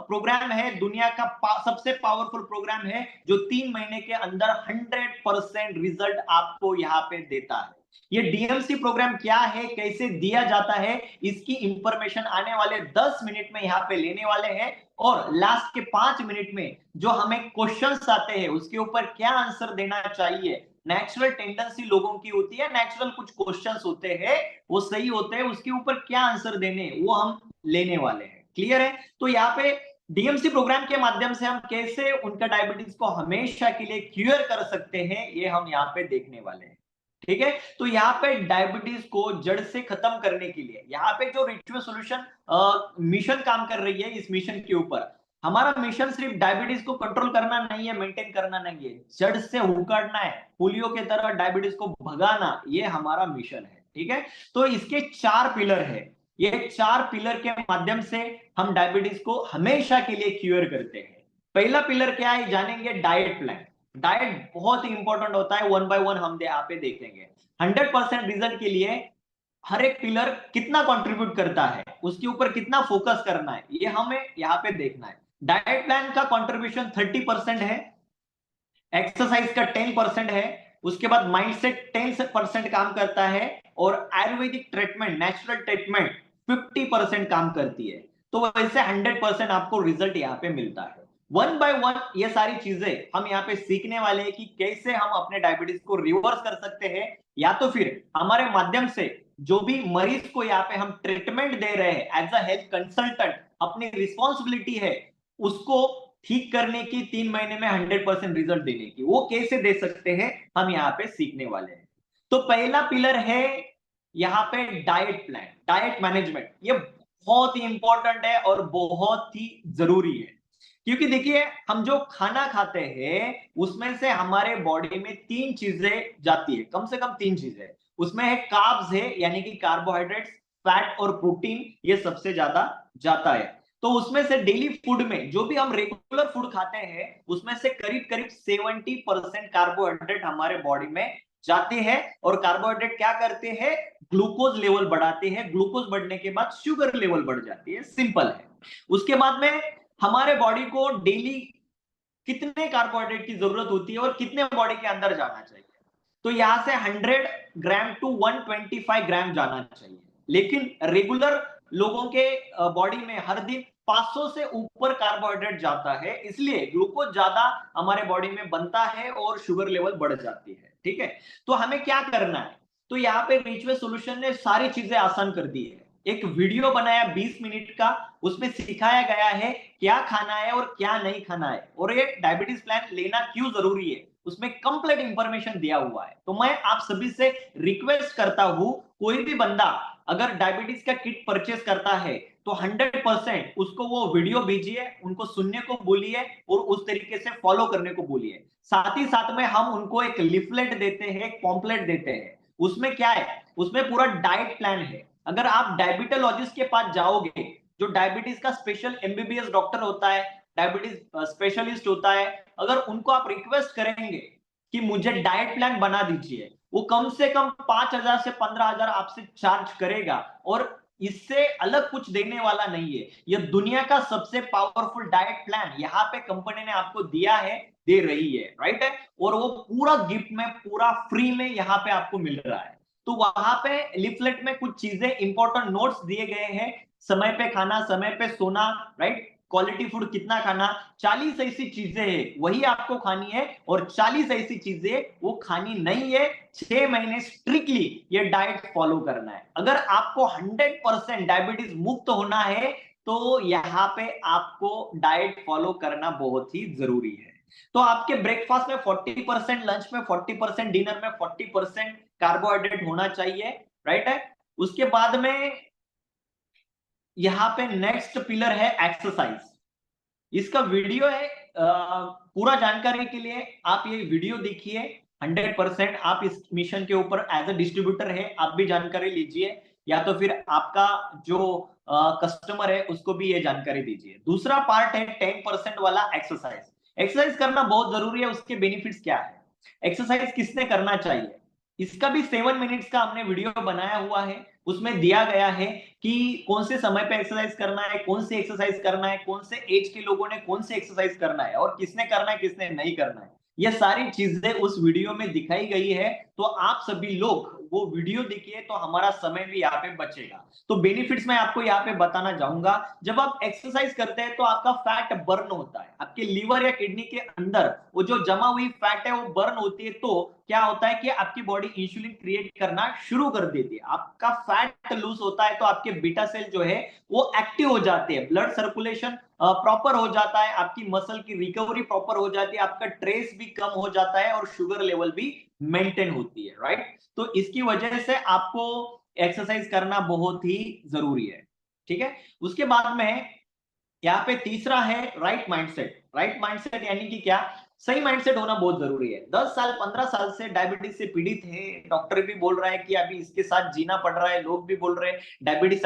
प्रोग्राम है, दुनिया का सबसे पावरफुल प्रोग्राम है, जो 3 महीने के अंदर 100% रिजल्ट आपको यहाँ पे देता है। ये डीएमसी प्रोग्राम क्या है, कैसे दिया जाता है, इसकी इंफॉर्मेशन आने वाले 10 मिनट में यहाँ पे लेने वाले हैं। और लास्ट के 5 मिनट में जो हमें क्वेश्चंस आते हैं उसके ऊपर क्या आंसर देना चाहिए, नेचुरल टेंडेंसी लोगों की होती है, नेचुरल कुछ क्वेश्चंस होते हैं वो सही होते हैं, उसके ऊपर क्या आंसर देने वो हम लेने वाले हैं। क्लियर है। तो यहाँ पे डीएमसी प्रोग्राम के माध्यम से हम कैसे उनका डायबिटीज को हमेशा के लिए क्यूर कर सकते हैं, ये हम यहाँ पे देखने वाले हैं, ठीक है। तो यहाँ पे डायबिटीज को जड़ से खत्म करने के लिए यहाँ पे जो रिचुअल सॉल्यूशन मिशन काम कर रही है, इस मिशन के ऊपर हमारा मिशन सिर्फ डायबिटीज को कंट्रोल करना नहीं है, मेंटेन करना नहीं है, जड़ से उखाड़ना है, पोलियो के तरह डायबिटीज को भगाना, ये हमारा मिशन है, ठीक है। तो इसके 4 पिलर है, ये 4 पिलर के माध्यम से हम डायबिटीज को हमेशा के लिए क्यूर करते हैं। पहला पिलर क्या है जानेंगे, डाइट प्लान। डाइट बहुत ही इंपॉर्टेंट होता है, 1 बाय 1 हम यहाँ पे देखेंगे। 100% रिजल्ट के लिए हर एक पिलर कितना कंट्रीब्यूट करता है, उसके ऊपर कितना फोकस करना है, ये हमें यहाँ पे देखना है। डाइट प्लान का कंट्रीब्यूशन 30% है, एक्सरसाइज का 10% है, उसके बाद माइंडसेट 10% काम करता है, और आयुर्वेदिक ट्रीटमेंट, नेचुरल ट्रीटमेंट 50% काम करती है। तो वैसे 100% आपको रिजल्ट यहाँ पे मिलता है। 1 बाय 1 ये सारी चीजें हम यहाँ पे सीखने वाले हैं कि कैसे हम अपने डायबिटीज को रिवर्स कर सकते हैं, या तो फिर हमारे माध्यम से जो भी मरीज को यहाँ पे हम ट्रीटमेंट दे रहे हैं एज अ हेल्थ कंसल्टेंट, अपनी रिस्पॉन्सिबिलिटी है उसको ठीक करने की, 3 महीने में 100% रिजल्ट देने की, वो कैसे दे सकते हैं हम यहाँ पे सीखने वाले हैं। तो पहला पिलर है यहाँ पे डाइट प्लान, डाइट मैनेजमेंट। ये बहुत ही इंपॉर्टेंट है और बहुत ही जरूरी है, क्योंकि देखिए हम जो खाना खाते हैं उसमें से हमारे बॉडी में 3 चीजें जाती है, कम से कम 3 चीजें। उसमें है कार्ब्स है, यानी कि कार्बोहाइड्रेट्स, फैट और प्रोटीन, ये सबसे ज्यादा जाता है। तो उसमें से डेली फूड में जो भी हम रेगुलर फूड खाते हैं उसमें से करीब करीब 70% कार्बोहाइड्रेट हमारे बॉडी में जाते हैं। और कार्बोहाइड्रेट क्या करते हैं, ग्लूकोज लेवल बढ़ाते हैं, ग्लूकोज बढ़ने के बाद शुगर लेवल बढ़ जाती है, सिंपल है। उसके बाद में हमारे बॉडी को डेली कितने कार्बोहाइड्रेट की जरूरत होती है और कितने बॉडी के अंदर जाना चाहिए, तो यहां से 100 ग्राम टू 125 ग्राम जाना चाहिए। लेकिन रेगुलर लोगों के बॉडी में हर दिन 500 से ऊपर कार्बोहाइड्रेट जाता है, इसलिए ग्लूकोज ज्यादा हमारे बॉडी में बनता है और शुगर लेवल बढ़ जाती है, ठीक है। तो हमें क्या करना है, तो यहाँ पे रिचवे सॉल्यूशन ने सारी चीजें आसान कर दी है। एक वीडियो बनाया 20 मिनट का, उसमें सिखाया गया है क्या खाना है और क्या नहीं खाना है, और ये डायबिटीज प्लान लेना क्यों जरूरी है, उसमें कंप्लीट इंफॉर्मेशन दिया हुआ है। तो मैं आप सभी से रिक्वेस्ट करता हूं, कोई भी बंदा अगर डायबिटीज का किट परचेस करता है तो 100% उसको वो वीडियो भेजिए, उनको सुनने को बोलिए और उस तरीके से फॉलो करने को बोलिए। साथ ही साथ में हम उनको एक लिफलेट देते हैं, एक पॉम्पलेट देते हैं, उसमें क्या है, उसमें पूरा डाइट प्लान है। अगर आप डायबिटोलॉजिस्ट के पास जाओगे, जो डायबिटीज का स्पेशल एमबीबीएस डॉक्टर होता है, डायबिटीज स्पेशलिस्ट होता है, अगर उनको आप रिक्वेस्ट करेंगे कि मुझे डाइट प्लान बना दीजिए, वो कम से कम 5,000 से 15,000 आपसे चार्ज करेगा, और इससे अलग कुछ देने वाला नहीं है। यह दुनिया का सबसे पावरफुल डाइट प्लान यहाँ पे कंपनी ने आपको दिया है, दे रही है, राइट है। और वो पूरा गिफ्ट में, पूरा फ्री में यहाँ पे आपको मिल रहा है। तो वहां पे लिफलेट में कुछ चीजें, इंपॉर्टेंट नोट्स दिए गए हैं, समय पे खाना, समय पे सोना, राइट, क्वालिटी फूड कितना खाना, 40 ऐसी चीजें हैं वही आपको खानी है, और 40 ऐसी चीजें वो खानी नहीं है। 6 महीने स्ट्रिक्टली ये डाइट फॉलो करना है। अगर आपको 100% डायबिटीज मुक्त होना है तो यहाँ पे आपको डाइट फॉलो करना बहुत ही जरूरी है। तो आपके ब्रेकफास्ट में 40%, लंच में 40%, डिनर में 40% कार्बोहाइड्रेट होना चाहिए, राइट है। उसके बाद में यहाँ पे नेक्स्ट पिलर है एक्सरसाइज। इसका वीडियो है, पूरा जानकारी के लिए आप ये वीडियो देखिए। 100% आप इस मिशन के ऊपर एज अ डिस्ट्रीब्यूटर है, आप भी जानकारी लीजिए, या तो फिर आपका जो कस्टमर है उसको भी ये जानकारी दीजिए। दूसरा पार्ट है 10% वाला एक्सरसाइज। एक्सरसाइज करना बहुत जरूरी है, उसके बेनिफिट्स क्या है, एक्सरसाइज किसने करना चाहिए, इसका भी 7 मिनट्स का हमने वीडियो बनाया हुआ है। उसमें दिया गया है कि कौन से समय पे एक्सरसाइज करना है, कौन सी एक्सरसाइज करना है, कौन से एज के लोगों ने कौन सी एक्सरसाइज करना है और किसने करना है किसने नहीं करना है। ये सारी चीजें उस वीडियो में दिखाई गई है। तो आप सभी लोग वो वीडियो देखिए तो हमारा समय भी यहाँ पे बचेगा। तो बेनिफिट्स मैं आपको यहाँ पे बताना चाहूंगा। जब आप एक्सरसाइज करते हैं तो आपका फैट बर्न होता है, आपके लीवर या किडनी के अंदर वो जो जमा हुई फैट है वो बर्न होती है। तो क्या होता है कि आपकी बॉडी इंसुलिन क्रिएट करना शुरू कर देती है, आपका फैट लूज होता है तो आपके बीटा सेल जो है वो एक्टिव हो जाते हैं, ब्लड सर्कुलेशन प्रॉपर हो जाता है, आपकी मसल की रिकवरी प्रॉपर हो जाती है, आपका ट्रेस भी कम हो जाता है और शुगर लेवल भी मेंटेन होती है, राइट। तो इसकी वजह से आपको एक्सरसाइज करना बहुत ही जरूरी है, ठीक है। उसके बाद में यहाँ पे तीसरा है राइट माइंडसेट। राइट माइंडसेट यानी कि क्या, सही माइंडसेट होना बहुत जरूरी है। 10 साल 15 साल से डायबिटीज से पीड़ित है, डॉक्टर भी बोल रहा है कि अभी इसके साथ जीना पड़ रहा है, लोग भी बोल रहे हैं डायबिटीज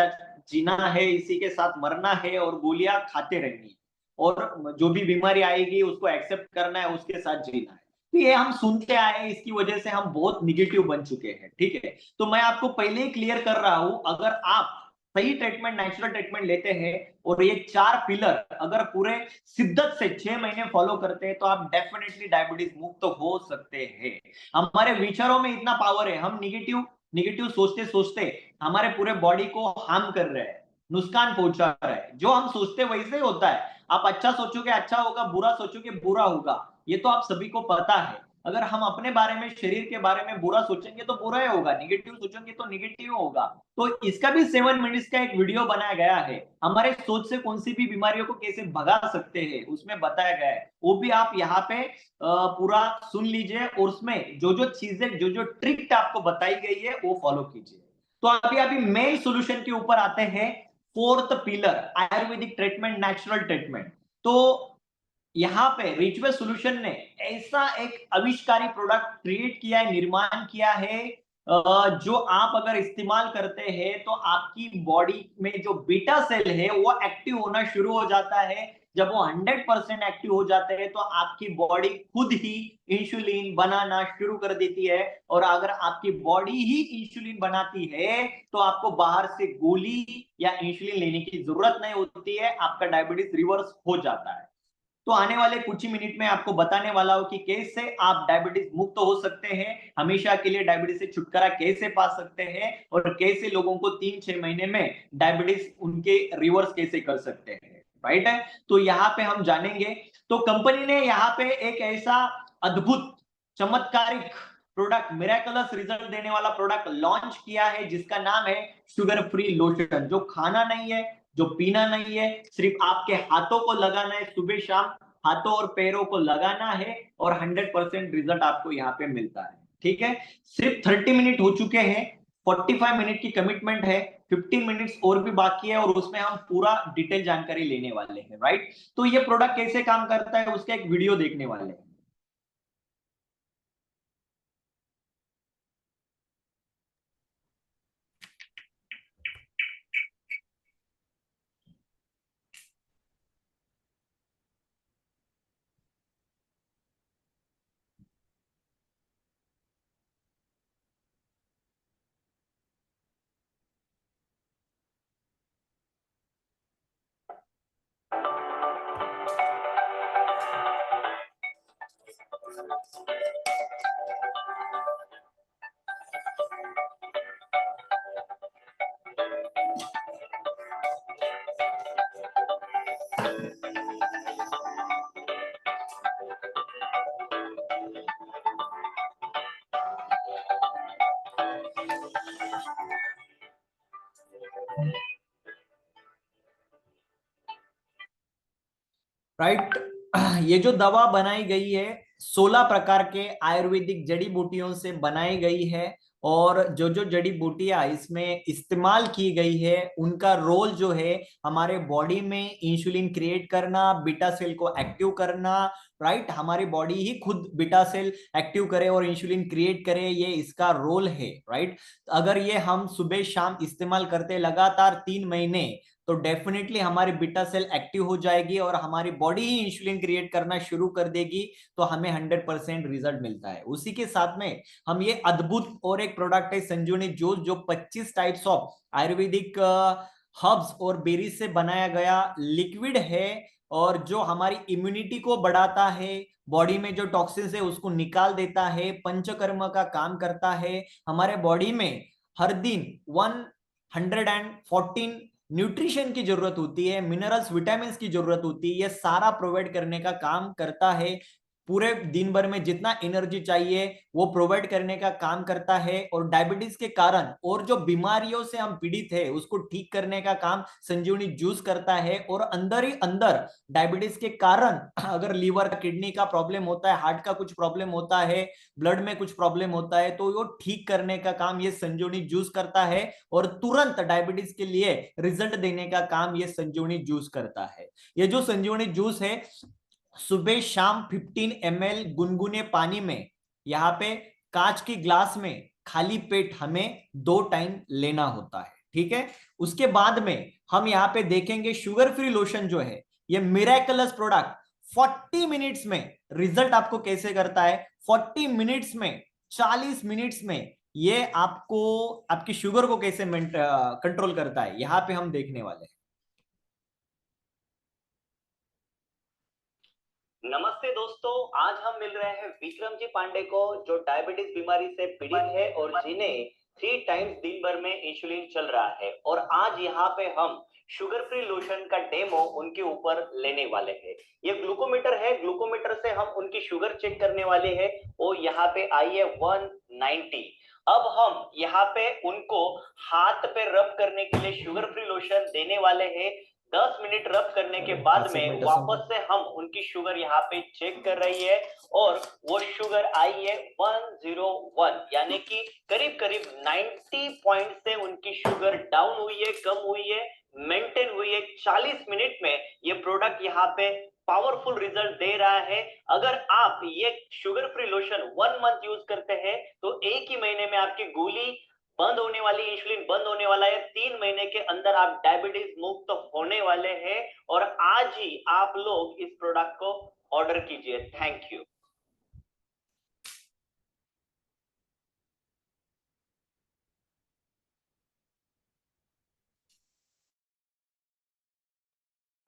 जीना है, इसी के साथ मरना है और गोलियां खाते रहनी है और जो भी बीमारी आएगी उसको एक्सेप्ट करना है, उसके साथ जीना है। तो ये हम सुनते आए, इसकी वजह से हम बहुत निगेटिव बन चुके हैं, ठीक है। तो मैं आपको पहले ही क्लियर कर रहा हूं, अगर आप सही ट्रीटमेंट नेचुरल ट्रीटमेंट लेते हैं और ये 4 पिलर अगर पूरे शिद्दत से 6 महीने फॉलो करते हैं तो आप डेफिनेटली डायबिटीज मुक्त हो सकते हैं। हमारे विचारों में इतना पावर है, हम निगेटिव निगेटिव सोचते सोचते हमारे पूरे बॉडी को हार्म कर रहे हैं, नुकसान पहुंचा रहे हैं। जो हम सोचते वैसे ही होता है, आप अच्छा सोचोगे अच्छा होगा, बुरा सोचोगे बुरा होगा, ये तो आप सभी को पता है। अगर हम अपने बारे में शरीर के बारे में बुरा सोचेंगे तो बुरा ही होगा, निगेटिव सोचेंगे तो निगेटिव होगा। तो इसका भी 7 मिनट्स का एक वीडियो बनाया गया है, हमारे सोच से कौन सी भी बीमारियों को कैसे भगा सकते हैं उसमें बताया गया है, वो भी आप यहाँ पे पूरा सुन लीजिए और उसमें जो जो चीजें जो जो ट्रिक आपको बताई गई है वो फॉलो कीजिए। तो अभी अभी मेन सोल्यूशन के ऊपर आते हैं, fourth pillar Ayurvedic treatment, natural treatment. तो यहाँ पे रिचुअल सॉल्यूशन ने ऐसा एक आविष्कारी प्रोडक्ट क्रिएट किया है, निर्माण किया है, जो आप अगर इस्तेमाल करते हैं तो आपकी बॉडी में जो बीटा सेल है वो एक्टिव होना शुरू हो जाता है। जब वो 100% एक्टिव हो जाते हैं तो आपकी बॉडी खुद ही इंसुलिन बनाना शुरू कर देती है। और अगर आपकी बॉडी ही इंसुलिन बनाती है तो आपको बाहर से गोली या इंसुलिन लेने की जरूरत नहीं होती है, आपका डायबिटीज रिवर्स हो जाता है। तो आने वाले कुछ ही मिनट में आपको बताने वाला हूं कि कैसे आप डायबिटीज मुक्त हो सकते हैं, हमेशा के लिए डायबिटीज से छुटकारा कैसे पा सकते हैं और कैसे लोगों को 3-6 महीने में डायबिटीज उनके रिवर्स कैसे कर सकते हैं, राइट है। तो यहाँ पे हम जानेंगे। तो कंपनी ने यहाँ पे एक ऐसा अद्भुत चमत्कारिक प्रोडक्ट, मिरेकलस रिजल्ट देने वाला प्रोडक्ट लॉन्च किया है जिसका नाम है शुगर फ्री लोशन, जो खाना नहीं है, जो पीना नहीं है, सिर्फ आपके हाथों को लगाना है, सुबह शाम हाथों और पैरों को लगाना है और 100% रिजल्ट आपको यहाँ पे मिलता है, ठीक है। सिर्फ 30 मिनट हो चुके हैं, 45 मिनट की कमिटमेंट है, 15 मिनट्स और भी बाकी है और उसमें हम पूरा डिटेल जानकारी लेने वाले हैं, राइट। तो ये प्रोडक्ट कैसे काम करता है उसका एक वीडियो देखने वाले हैं। राइट। ये जो दवा बनाई गई है 16 प्रकार के आयुर्वेदिक जड़ी बूटियों से बनाई गई है और जो जो जड़ी बूटियां इसमें इस्तेमाल की गई है उनका रोल जो है हमारे बॉडी में इंसुलिन क्रिएट करना, बीटा सेल को एक्टिव करना, राइट, हमारी बॉडी ही खुद बीटा सेल एक्टिव करे और इंसुलिन क्रिएट करे, ये इसका रोल है, राइट। अगर ये हम सुबह शाम इस्तेमाल करते लगातार 3 महीने, तो डेफिनेटली हमारी बीटा सेल एक्टिव हो जाएगी और हमारी बॉडी ही इंसुलिन क्रिएट करना शुरू कर देगी, तो हमें 100% रिजल्ट मिलता है। उसी के साथ में हम ये अद्भुत और एक प्रोडक्ट है संजीवनी जूस, जो 25 टाइप्स ऑफ आयुर्वेदिक हर्ब्स और बेरीज से बनाया गया लिक्विड है, और जो हमारी इम्यूनिटी को बढ़ाता है, बॉडी में जो टॉक्सिन्स है उसको निकाल देता है, पंचकर्म का काम करता है। हमारे बॉडी में हर दिन 114 न्यूट्रिशन की जरूरत होती है, मिनरल्स विटामिन की जरूरत होती है, ये सारा प्रोवाइड करने का काम करता है। पूरे दिन भर में जितना एनर्जी चाहिए वो प्रोवाइड करने का काम करता है, और डायबिटीज के कारण और जो बीमारियों से हम पीड़ित है उसको ठीक करने का काम संजीवनी जूस करता है। और अंदर ही अंदर डायबिटीज के कारण अगर लीवर किडनी का प्रॉब्लम होता है, हार्ट का कुछ प्रॉब्लम होता है, ब्लड में कुछ प्रॉब्लम होता है, तो वो ठीक करने का काम ये संजीवनी जूस करता है, और तुरंत डायबिटीज के लिए रिजल्ट देने का काम ये संजीवनी जूस करता है। ये जो संजीवनी जूस है, सुबह शाम 15 ml गुनगुने पानी में, यहाँ पे कांच की ग्लास में खाली पेट हमें 2 टाइम लेना होता है, ठीक है। उसके बाद में हम यहाँ पे देखेंगे शुगर फ्री लोशन जो है, ये मिरेकलस प्रोडक्ट 40 मिनट्स में रिजल्ट आपको कैसे करता है। 40 मिनट्स में, 40 मिनट्स में ये आपको आपकी शुगर को कैसे कंट्रोल करता है, यहाँ पे हम देखने वाले हैं। नमस्ते दोस्तों, आज हम मिल रहे हैं विक्रम जी पांडे को, जो डायबिटीज बीमारी से पीड़ित है और जिन्हें 3 टाइम्स दिन भर में इंसुलिन चल रहा है। और आज यहाँ पे हम शुगर फ्री लोशन का डेमो उनके ऊपर लेने वाले हैं। ये ग्लूकोमीटर है, ग्लूकोमीटर से हम उनकी शुगर चेक करने वाले हैं। वो यहाँ पे आई है 190। अब हम यहाँ पे उनको हाथ पे रब करने के लिए शुगर फ्री लोशन देने वाले हैं। 10 मिनट रब करने के बाद में वापस से हम उनकी शुगर यहाँ पे चेक कर रही है, और वो शुगर आई है 101, यानी कि करीब करीब 90 पॉइंट से उनकी शुगर डाउन हुई है, कम हुई है, मेंटेन हुई है। 40 मिनट में ये प्रोडक्ट यहाँ पे पावरफुल रिजल्ट दे रहा है। अगर आप ये sugar free lotion 1 month use करते हैं तो एक ही महीने में आपकी गोली बंद होने वाली, इंसुलिन बंद होने वाला है। 3 महीने के अंदर आप डायबिटीज मुक्त होने वाले हैं। और आज ही आप लोग इस प्रोडक्ट को ऑर्डर कीजिए। Thank you.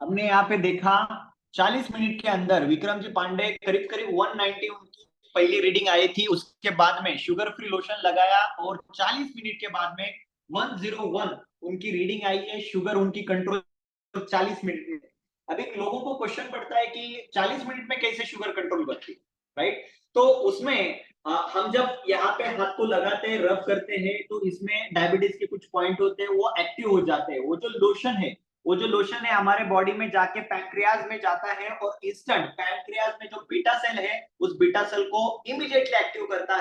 हमने यहाँ पे देखा 40 मिनट के अंदर विक्रम जी पांडे करीब करीब 190 उनकी पहली रीडिंग आई थी। उसके बाद में शुगर फ्री लोशन लगाया और 40 मिनट के बाद में 101 उनकी रीडिंग आई है। शुगर उनकी कंट्रोल 40 मिनट में। अभी लोगों को क्वेश्चन पड़ता है कि 40 मिनट में कैसे शुगर कंट्रोल करती है, राइट। तो उसमें हम जब यहाँ पे हाथ को लगाते हैं, रब करते हैं, तो इसमें डायबिटीज के कुछ पॉइंट होते हैं, वो एक्टिव हो जाते हैं। वो जो लोशन है हमारे बॉडी में जाके पैंक्रियाज में जाता है, और इंस्टेंट पैंक्रियाज में जो बीटा सेल है उस बीटा सेल को इमीडिएटली एक्टिव करता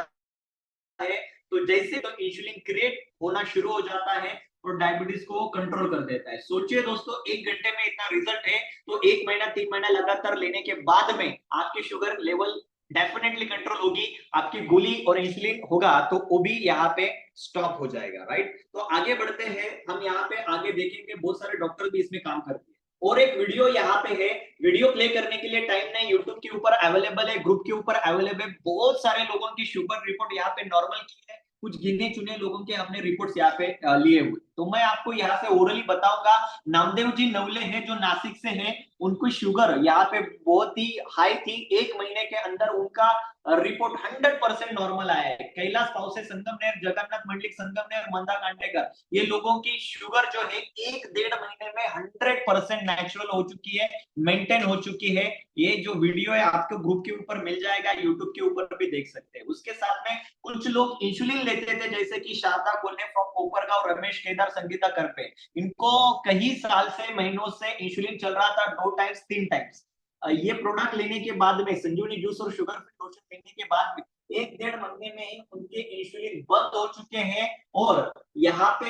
है। तो जैसे तो इंसुलिन क्रिएट होना शुरू हो जाता है और डायबिटीज को कंट्रोल कर देता है। सोचिए दोस्तों, 1 घंटे में इतना रिजल्ट है, तो 1 महीना 3 महीना लगातार लेने के बाद में आपकी शुगर लेवल डेफिनेटली कंट्रोल होगी, आपकी गोली और इंसुलिन होगा तो वो भी यहाँ पे स्टॉप हो जाएगा, राइट। तो आगे बढ़ते हैं, हम यहाँ पे आगे देखेंगे बहुत सारे डॉक्टर भी इसमें काम करते हैं। और एक वीडियो यहाँ पे है, वीडियो प्ले करने के लिए टाइम नहीं, यूट्यूब के ऊपर अवेलेबल है, ग्रुप के ऊपर अवेलेबल है। बहुत सारे लोगों की शुगर रिपोर्ट यहाँ पे नॉर्मल की है, कुछ गिने चुने लोगों के हमने रिपोर्ट्स यहाँ पे लिए हुए। तो मैं आपको यहाँ से ओरली बताऊंगा। नामदेव जी नवले हैं जो नासिक से हैं, उनको शुगर यहाँ पे बहुत ही हाई थी। 1 महीने के अंदर उनका रिपोर्ट 100% नॉर्मल आया है। कैलाश पाउसे संगमनेर, जगन्नाथ मंडलिक संगमनेर, मंदा कांटेकर, ये लोगों की शुगर जो है 1-1.5 महीने में 100% नेचुरल हो चुकी है, मेंटेन हो चुकी है। ये जो वीडियो है आपको ग्रुप के ऊपर मिल जाएगा, यूट्यूब के ऊपर भी देख सकते हैं। उसके साथ में कुछ लोग इंसुलिन लेते थे, जैसे कि शारदा कोल्हे फ्रॉम कोपरगांव, रमेश केदार, संगीता करपे, इनको कई साल से, महीनों से इंसुलिन चल रहा था 2 टाइम्स 3 टाइम्स। ये प्रोडक्ट लेने के बाद में, संजीवनी जूस और शुगर फ्री लोशन लेने के बाद में एक डेढ़ महीने में ही उनके इंसुलिन बंद हो चुके हैं और यहाँ पे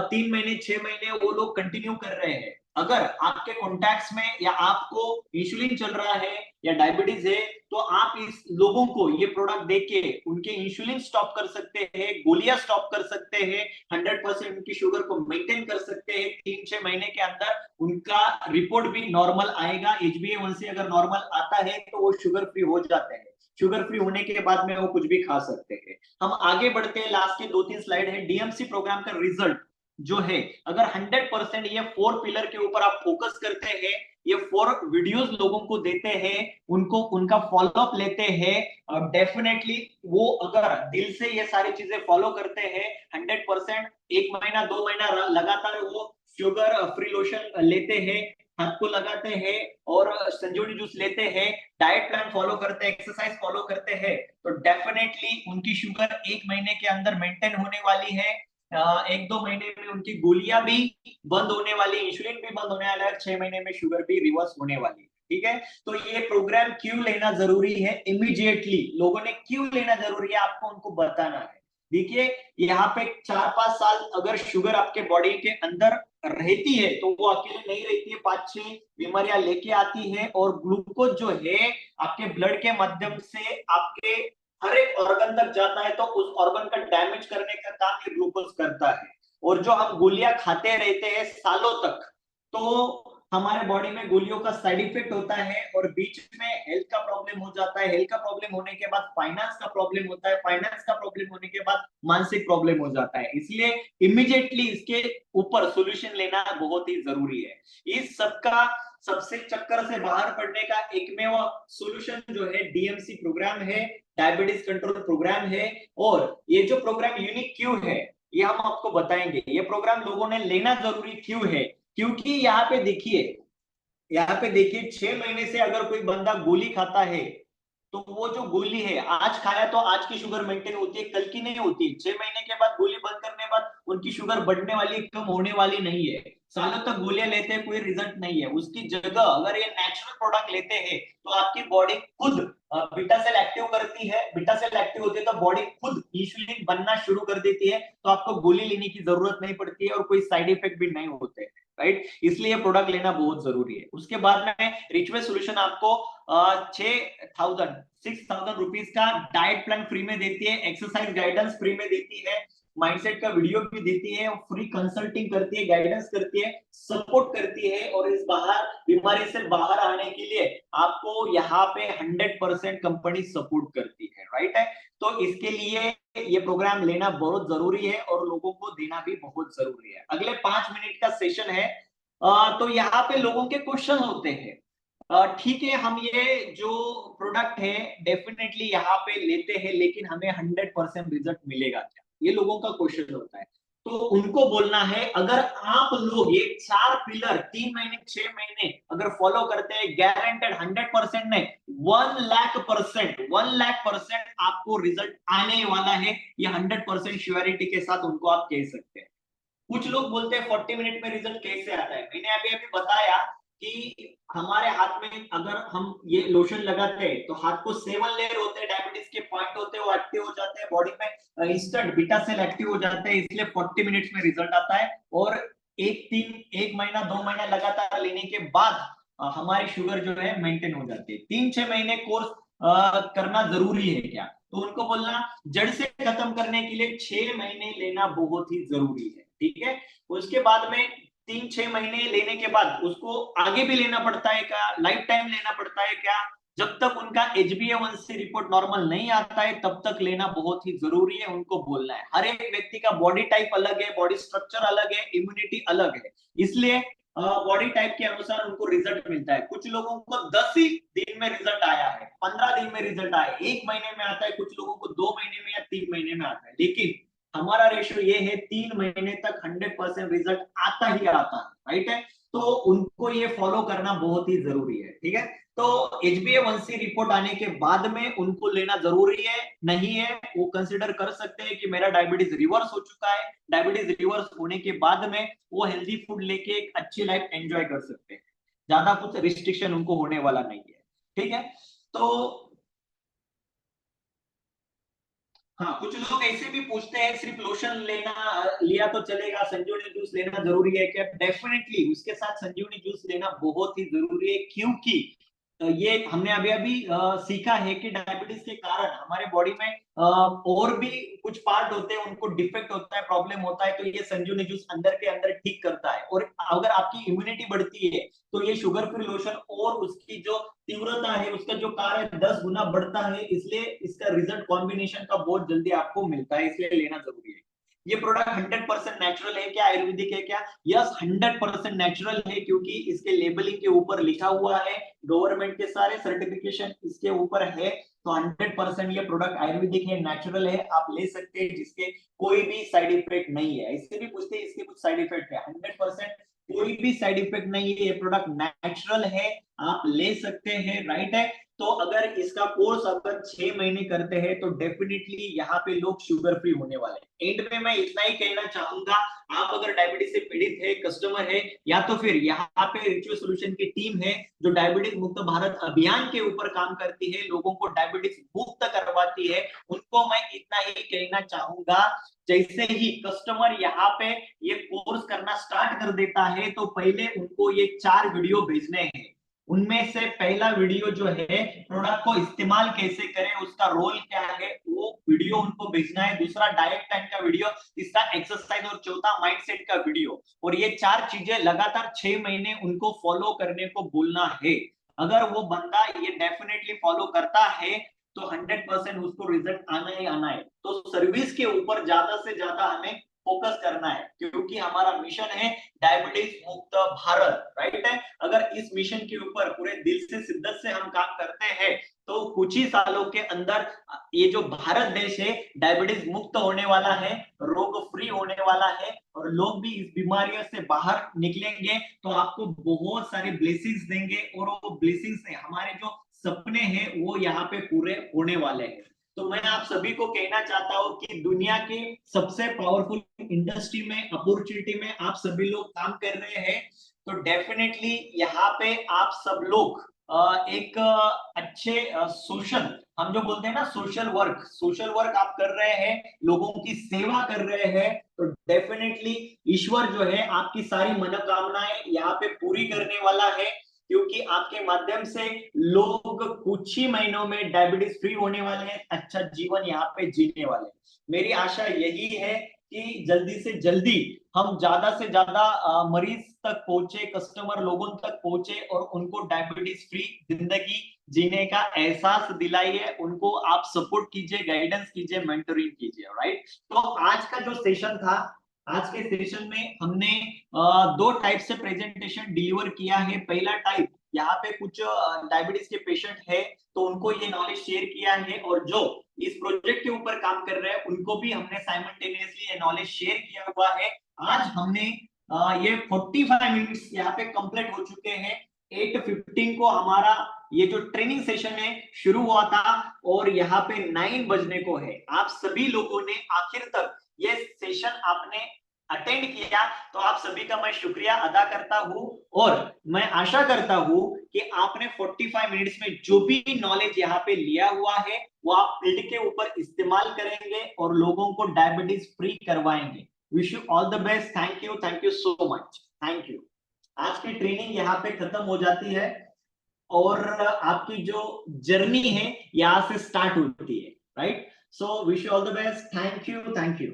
3 महीने 6 महीने वो लोग कंटिन्यू कर रहे हैं। अगर आपके कॉन्टैक्ट्स में या आपको इंसुलिन चल रहा है या डायबिटीज है, तो आप इस लोगों को ये प्रोडक्ट देके उनके इंसुलिन स्टॉप कर सकते हैं, गोलियां स्टॉप कर सकते हैं, 100% उनकी शुगर को मेंटेन कर सकते हैं। 3-6 महीने के अंदर उनका रिपोर्ट भी नॉर्मल आएगा। HbA1c अगर नॉर्मल आता है तो वो शुगर फ्री हो जाते हैं। शुगर फ्री होने के बाद में वो कुछ भी खा सकते हैं। हम आगे बढ़ते हैं, लास्ट के 2-3 स्लाइड है। डीएमसी प्रोग्राम का रिजल्ट जो है, अगर 100% ये 4 पिलर के ऊपर आप फोकस करते हैं, ये 4 वीडियोस लोगों को देते हैं, उनको उनका फॉलोअप लेते हैं, डेफिनेटली वो अगर दिल से ये सारी चीजें फॉलो करते हैं 100%, 1 महीना 2 महीना लगातार वो शुगर फ्री लोशन लेते हैं, हाथ को लगाते हैं और संजीवनी जूस लेते हैं, डाइट प्लान फॉलो करते हैं, एक्सरसाइज फॉलो करते हैं, तो डेफिनेटली उनकी शुगर 1 महीने के अंदर मेंटेन होने वाली है। 1-2 महीने में उनकी गोलियां भी बंद होने वाली, इंसुलिन भी बंद होने वाला है, 6 महीने में शुगर भी रिवर्स होने वाली है। ठीक है, तो ये प्रोग्राम क्यों लेना जरूरी है, इमीडिएटली लोगों ने क्यों लेना जरूरी है, आपको उनको बताना है। देखिए, यहाँ पे 4-5 साल अगर शुगर आपके बॉडी के अंदर रहती है तो वो अकेले नहीं रहती है, 5-6 बीमारियां लेके आती है, और ग्लूकोज जो है आपके ब्लड के माध्यम से आपके हर एक ऑर्गन तक जाता है, तो उस ऑर्गन का डैमेज करने का काम ये ग्लूकोज करता है। और जो हम गोलियां खाते रहते हैं सालों तक, तो हमारे बॉडी में गोलियों का साइड इफेक्ट होता है और बीच में हेल्थ का प्रॉब्लम हो जाता है। हेल्थ का प्रॉब्लम होने के बाद फाइनेंस का प्रॉब्लम होता है, फाइनेंस का प्रॉब्लम होने के बाद मानसिक प्रॉब्लम हो जाता है। इसलिए इमीडिएटली इसके ऊपर सॉल्यूशन लेना बहुत ही जरूरी है। इस सबका सबसे चक्कर से बाहर पड़ने का एकमेव सॉल्यूशन जो है डीएमसी प्रोग्राम है, डायबिटीज कंट्रोल प्रोग्राम है। और ये जो प्रोग्राम यूनिक क्यों है ये हम आपको बताएंगे। ये प्रोग्राम लोगों ने लेना जरूरी क्यों है, क्योंकि यहाँ पे देखिए 6 महीने से अगर कोई बंदा गोली खाता है, तो वो जो गोली है आज खाया तो आज की शुगर मेंटेन होती है, कल की नहीं होती। 6 महीने के बाद गोली बंद करने के बाद उनकी शुगर बढ़ने वाली, कम होने वाली नहीं है। सालों तक गोलियां लेते हैं, कोई रिजल्ट नहीं है। उसकी जगह अगर ये नेचुरल प्रोडक्ट लेते हैं तो आपकी बॉडी खुद बीटा सेल एक्टिव करती है। बीटा सेल एक्टिव होती है तो बॉडी खुद इंसुलिन बनना शुरू कर देती है, तो आपको गोली लेने की जरूरत नहीं पड़ती है और कोई साइड इफेक्ट भी नहीं होते हैं, राइट। इसलिए ये प्रोडक्ट लेना बहुत जरूरी है। उसके बाद में रिचवे सॉल्यूशन आपको 6,000 रुपीज का डाइट प्लान फ्री में देती है, एक्सरसाइज गाइडेंस फ्री में देती है, माइंडसेट का वीडियो भी देती है, फ्री कंसल्टिंग करती है, गाइडेंस करती है, सपोर्ट करती है। और इस बीमारी से बाहर आने के लिए आपको यहाँ पे 100% कंपनी सपोर्ट करती है, राइट है। तो इसके लिए ये प्रोग्राम लेना बहुत जरूरी है और लोगों को देना भी बहुत जरूरी है। अगले 5 मिनट का सेशन है। तो यहाँ पे लोगों के क्वेश्चन होते हैं। ठीक है, हम ये जो प्रोडक्ट है डेफिनेटली यहाँ पे लेते हैं, लेकिन हमें 100% रिजल्ट मिलेगा क्या, ये लोगों का क्वेश्चन होता है। तो उनको बोलना है, अगर आप लोग ये 4 पिलर 3 महीने 6 महीने अगर फॉलो करते हैं, गारंटेड 100% नहीं, 1,00,000% आपको रिजल्ट आने वाला है। ये 100% श्योरिटी के साथ उनको आप कह सकते हैं। कुछ लोग बोलते हैं 40 मिनट में रिजल्ट कैसे आता है। मैंने अभी बताया कि हमारे हाथ में अगर हम ये लोशन लगाते हैं तो हाथ को 7 लेयर होते हैं, डायबिटीज के पॉइंट होते हैं, वो एक्टिव हो जाते हैं बॉडी में, इंस्टेंट बीटा सेल एक्टिव हो जाते हैं, इसलिए 40 मिनट्स में रिजल्ट आता है। और 1 महीना 2 महीना लगातार लेने के बाद हमारी शुगर जो है मेंटेन हो जाती है। 3-6 महीने कोर्स करना जरूरी है क्या, तो उनको बोलना जड़ से खत्म करने के लिए 6 महीने लेना बहुत ही जरूरी है, ठीक है। उसके बाद में 3-6 महीने लेने के बाद उसको आगे भी लेना पड़ता है क्या, लाइफ टाइम लेना पड़ता है क्या, जब तक उनका HbA1c रिपोर्ट नॉर्मल नहीं आता है तब तक लेना बहुत ही जरूरी है, उनको बोलना है। हर एक व्यक्ति का बॉडी टाइप अलग है, बॉडी स्ट्रक्चर अलग है, इम्यूनिटी अलग है, इसलिए बॉडी टाइप के अनुसार उनको रिजल्ट मिलता है। कुछ लोगों को 10 ही दिन में रिजल्ट आया है, 15 दिन में रिजल्ट आया है, 1 महीने में आता है, कुछ लोगों को 2 महीने में या 3 महीने में आता है। लेकिन हमारा रेशियो ये है 3 महीने तक 100% रिजल्ट आता ही आता है, राइट है। तो उनको ये फॉलो करना बहुत ही जरूरी है, ठीक है। तो HbA1c रिपोर्ट आने के बाद में उनको लेना जरूरी है नहीं है, वो कंसिडर कर सकते हैं कि मेरा डायबिटीज रिवर्स हो चुका है। डायबिटीज रिवर्स होने के बाद में वो हेल्दी फूड लेके एक अच्छी लाइफ एंजॉय कर सकते हैं, ज्यादा कुछ रिस्ट्रिक्शन उनको होने वाला नहीं है, ठीक है। तो हाँ, कुछ लोग ऐसे भी पूछते हैं सिर्फ लोशन लिया तो चलेगा, संजीवनी जूस लेना जरूरी है क्या? डेफिनेटली उसके साथ संजीवनी जूस लेना बहुत ही जरूरी है, क्योंकि ये हमने अभी अभी सीखा है कि डायबिटीज के कारण हमारे बॉडी में और भी कुछ पार्ट होते हैं, उनको डिफेक्ट होता है, प्रॉब्लम होता है, तो ये संजीवनी जूस अंदर के अंदर ठीक करता है। और अगर आपकी इम्यूनिटी बढ़ती है तो ये शुगर फ्री लोशन और उसकी जो तीव्रता है, उसका जो कार्य है 10 गुना बढ़ता है, इसलिए इसका रिजल्ट कॉम्बिनेशन का बहुत जल्दी आपको मिलता है, इसलिए लेना जरूरी है। ये प्रोडक्ट 100% नेचुरल है क्या, आयुर्वेदिक है क्या? यस, 100% नेचुरल है, क्योंकि इसके लेबलिंग के ऊपर लिखा हुआ है, गवर्नमेंट के सारे सर्टिफिकेशन इसके ऊपर है। तो 100% ये प्रोडक्ट आयुर्वेदिक है, नेचुरल है, आप ले सकते हैं, जिसके कोई भी साइड इफेक्ट नहीं है। इससे भी पूछते हैं इसके कुछ साइड इफेक्ट है, 100% कोई भी साइड इफेक्ट नहीं है, ये प्रोडक्ट नेचुरल है, आप ले सकते हैं, राइट है। तो अगर इसका कोर्स अगर 6 महीने करते हैं तो डेफिनेटली यहाँ पे लोग शुगर फ्री होने वाले हैं। एंड में मैं इतना ही कहना चाहूंगा, आप अगर डायबिटीज से पीड़ित है, कस्टमर है, या तो फिर यहाँ पे रिचुअल सॉल्यूशन की टीम है जो डायबिटीज मुक्त भारत अभियान के ऊपर काम करती है, लोगों को डायबिटीज मुक्त करवाती है, उनको मैं इतना ही कहना चाहूंगा, जैसे ही कस्टमर यहाँ पे ये कोर्स करना स्टार्ट कर देता है तो पहले उनको ये 4 वीडियो भेजने हैं। उनमें से पहला वीडियो जो है प्रोडक्ट को इस्तेमाल कैसे करें, उसका रोल क्या है, वो वीडियो उनको भेजना है। दूसरा डाइट टाइम का वीडियो, तीसरा एक्सरसाइज, और चौथा माइंडसेट का वीडियो। और ये 4 चीजें लगातार 6 महीने उनको फॉलो करने को बोलना है। अगर वो बंदा ये डेफिनेटली फॉलो करता है तो 100% उसको रिजल्ट आना ही आना है। तो सर्विस के ऊपर ज्यादा से ज्यादा हमें फोकस करना है, क्योंकि हमारा मिशन है डायबिटीज मुक्त भारत, राइट है। अगर इस मिशन के ऊपर पूरे दिल से, शिद्दत से हम काम करते हैं तो कुछ ही सालों के अंदर ये जो भारत देश है डायबिटीज मुक्त होने वाला है, रोग फ्री होने वाला है, और लोग भी इस बीमारियों से बाहर निकलेंगे तो आपको बहुत सारे ब्लेसिंग्स देंगे, और वो ब्लेसिंग्स से हमारे जो सपने हैं वो यहाँ पे पूरे होने वाले हैं। तो मैं आप सभी को कहना चाहता हूं कि दुनिया की सबसे पावरफुल इंडस्ट्री में, अपॉर्चुनिटी में आप सभी लोग काम कर रहे हैं। तो डेफिनेटली यहाँ पे आप सब लोग एक अच्छे सोशल, हम जो बोलते हैं ना सोशल वर्क आप कर रहे हैं, लोगों की सेवा कर रहे हैं। तो डेफिनेटली ईश्वर जो है आपकी सारी मनोकामनाएं यहाँ पे पूरी करने वाला है, क्योंकि आपके माध्यम से लोग कुछ ही महीनों में डायबिटीज फ्री होने वाले हैं, अच्छा जीवन यहाँ पे जीने वाले हैं। मेरी आशा यही है कि जल्दी से जल्दी हम ज्यादा से ज्यादा मरीज तक पहुंचे, कस्टमर लोगों तक पहुंचे, और उनको डायबिटीज फ्री जिंदगी जीने का एहसास दिलाइए, उनको आप सपोर्ट कीजिए, गाइडेंस कीजिए, मेंटरिंग कीजिए, राइट। तो आज का जो सेशन था, आज के सेशन में हमने 2 टाइप से प्रेजेंटेशन डिलीवर किया है। पहला टाइप, यहाँ पे कुछ डायबिटीज के पेशेंट है तो उनको ये नॉलेज शेयर किया है, और जो इस प्रोजेक्ट के ऊपर काम कर रहे हैं उनको भी हमने साइमल्टेनियसली ये नॉलेज शेयर किया हुआ है। आज हमने ये 45 मिनट्स यहाँ पे कंप्लीट हो चुके हैं। 8:15 को हमारा ये जो ट्रेनिंग सेशन है शुरू हुआ था, और यहाँ पे 9 बजने को है। आप सभी लोगों ने आखिर तक ये सेशन आपने अटेंड किया, तो आप सभी का मैं शुक्रिया अदा करता हूं, और मैं आशा करता हूं कि आपने 45 मिनट्स में जो भी नॉलेज यहाँ पे लिया हुआ है वो आप फील्ड के ऊपर इस्तेमाल करेंगे और लोगों को डायबिटीज फ्री करवाएंगे। Wish you all the best. Thank you so much, thank you. आज की ट्रेनिंग यहाँ पे खत्म हो जाती है, और आपकी जो जर्नी है यहाँ से स्टार्ट होती है, right. So wish you all the best, thank you.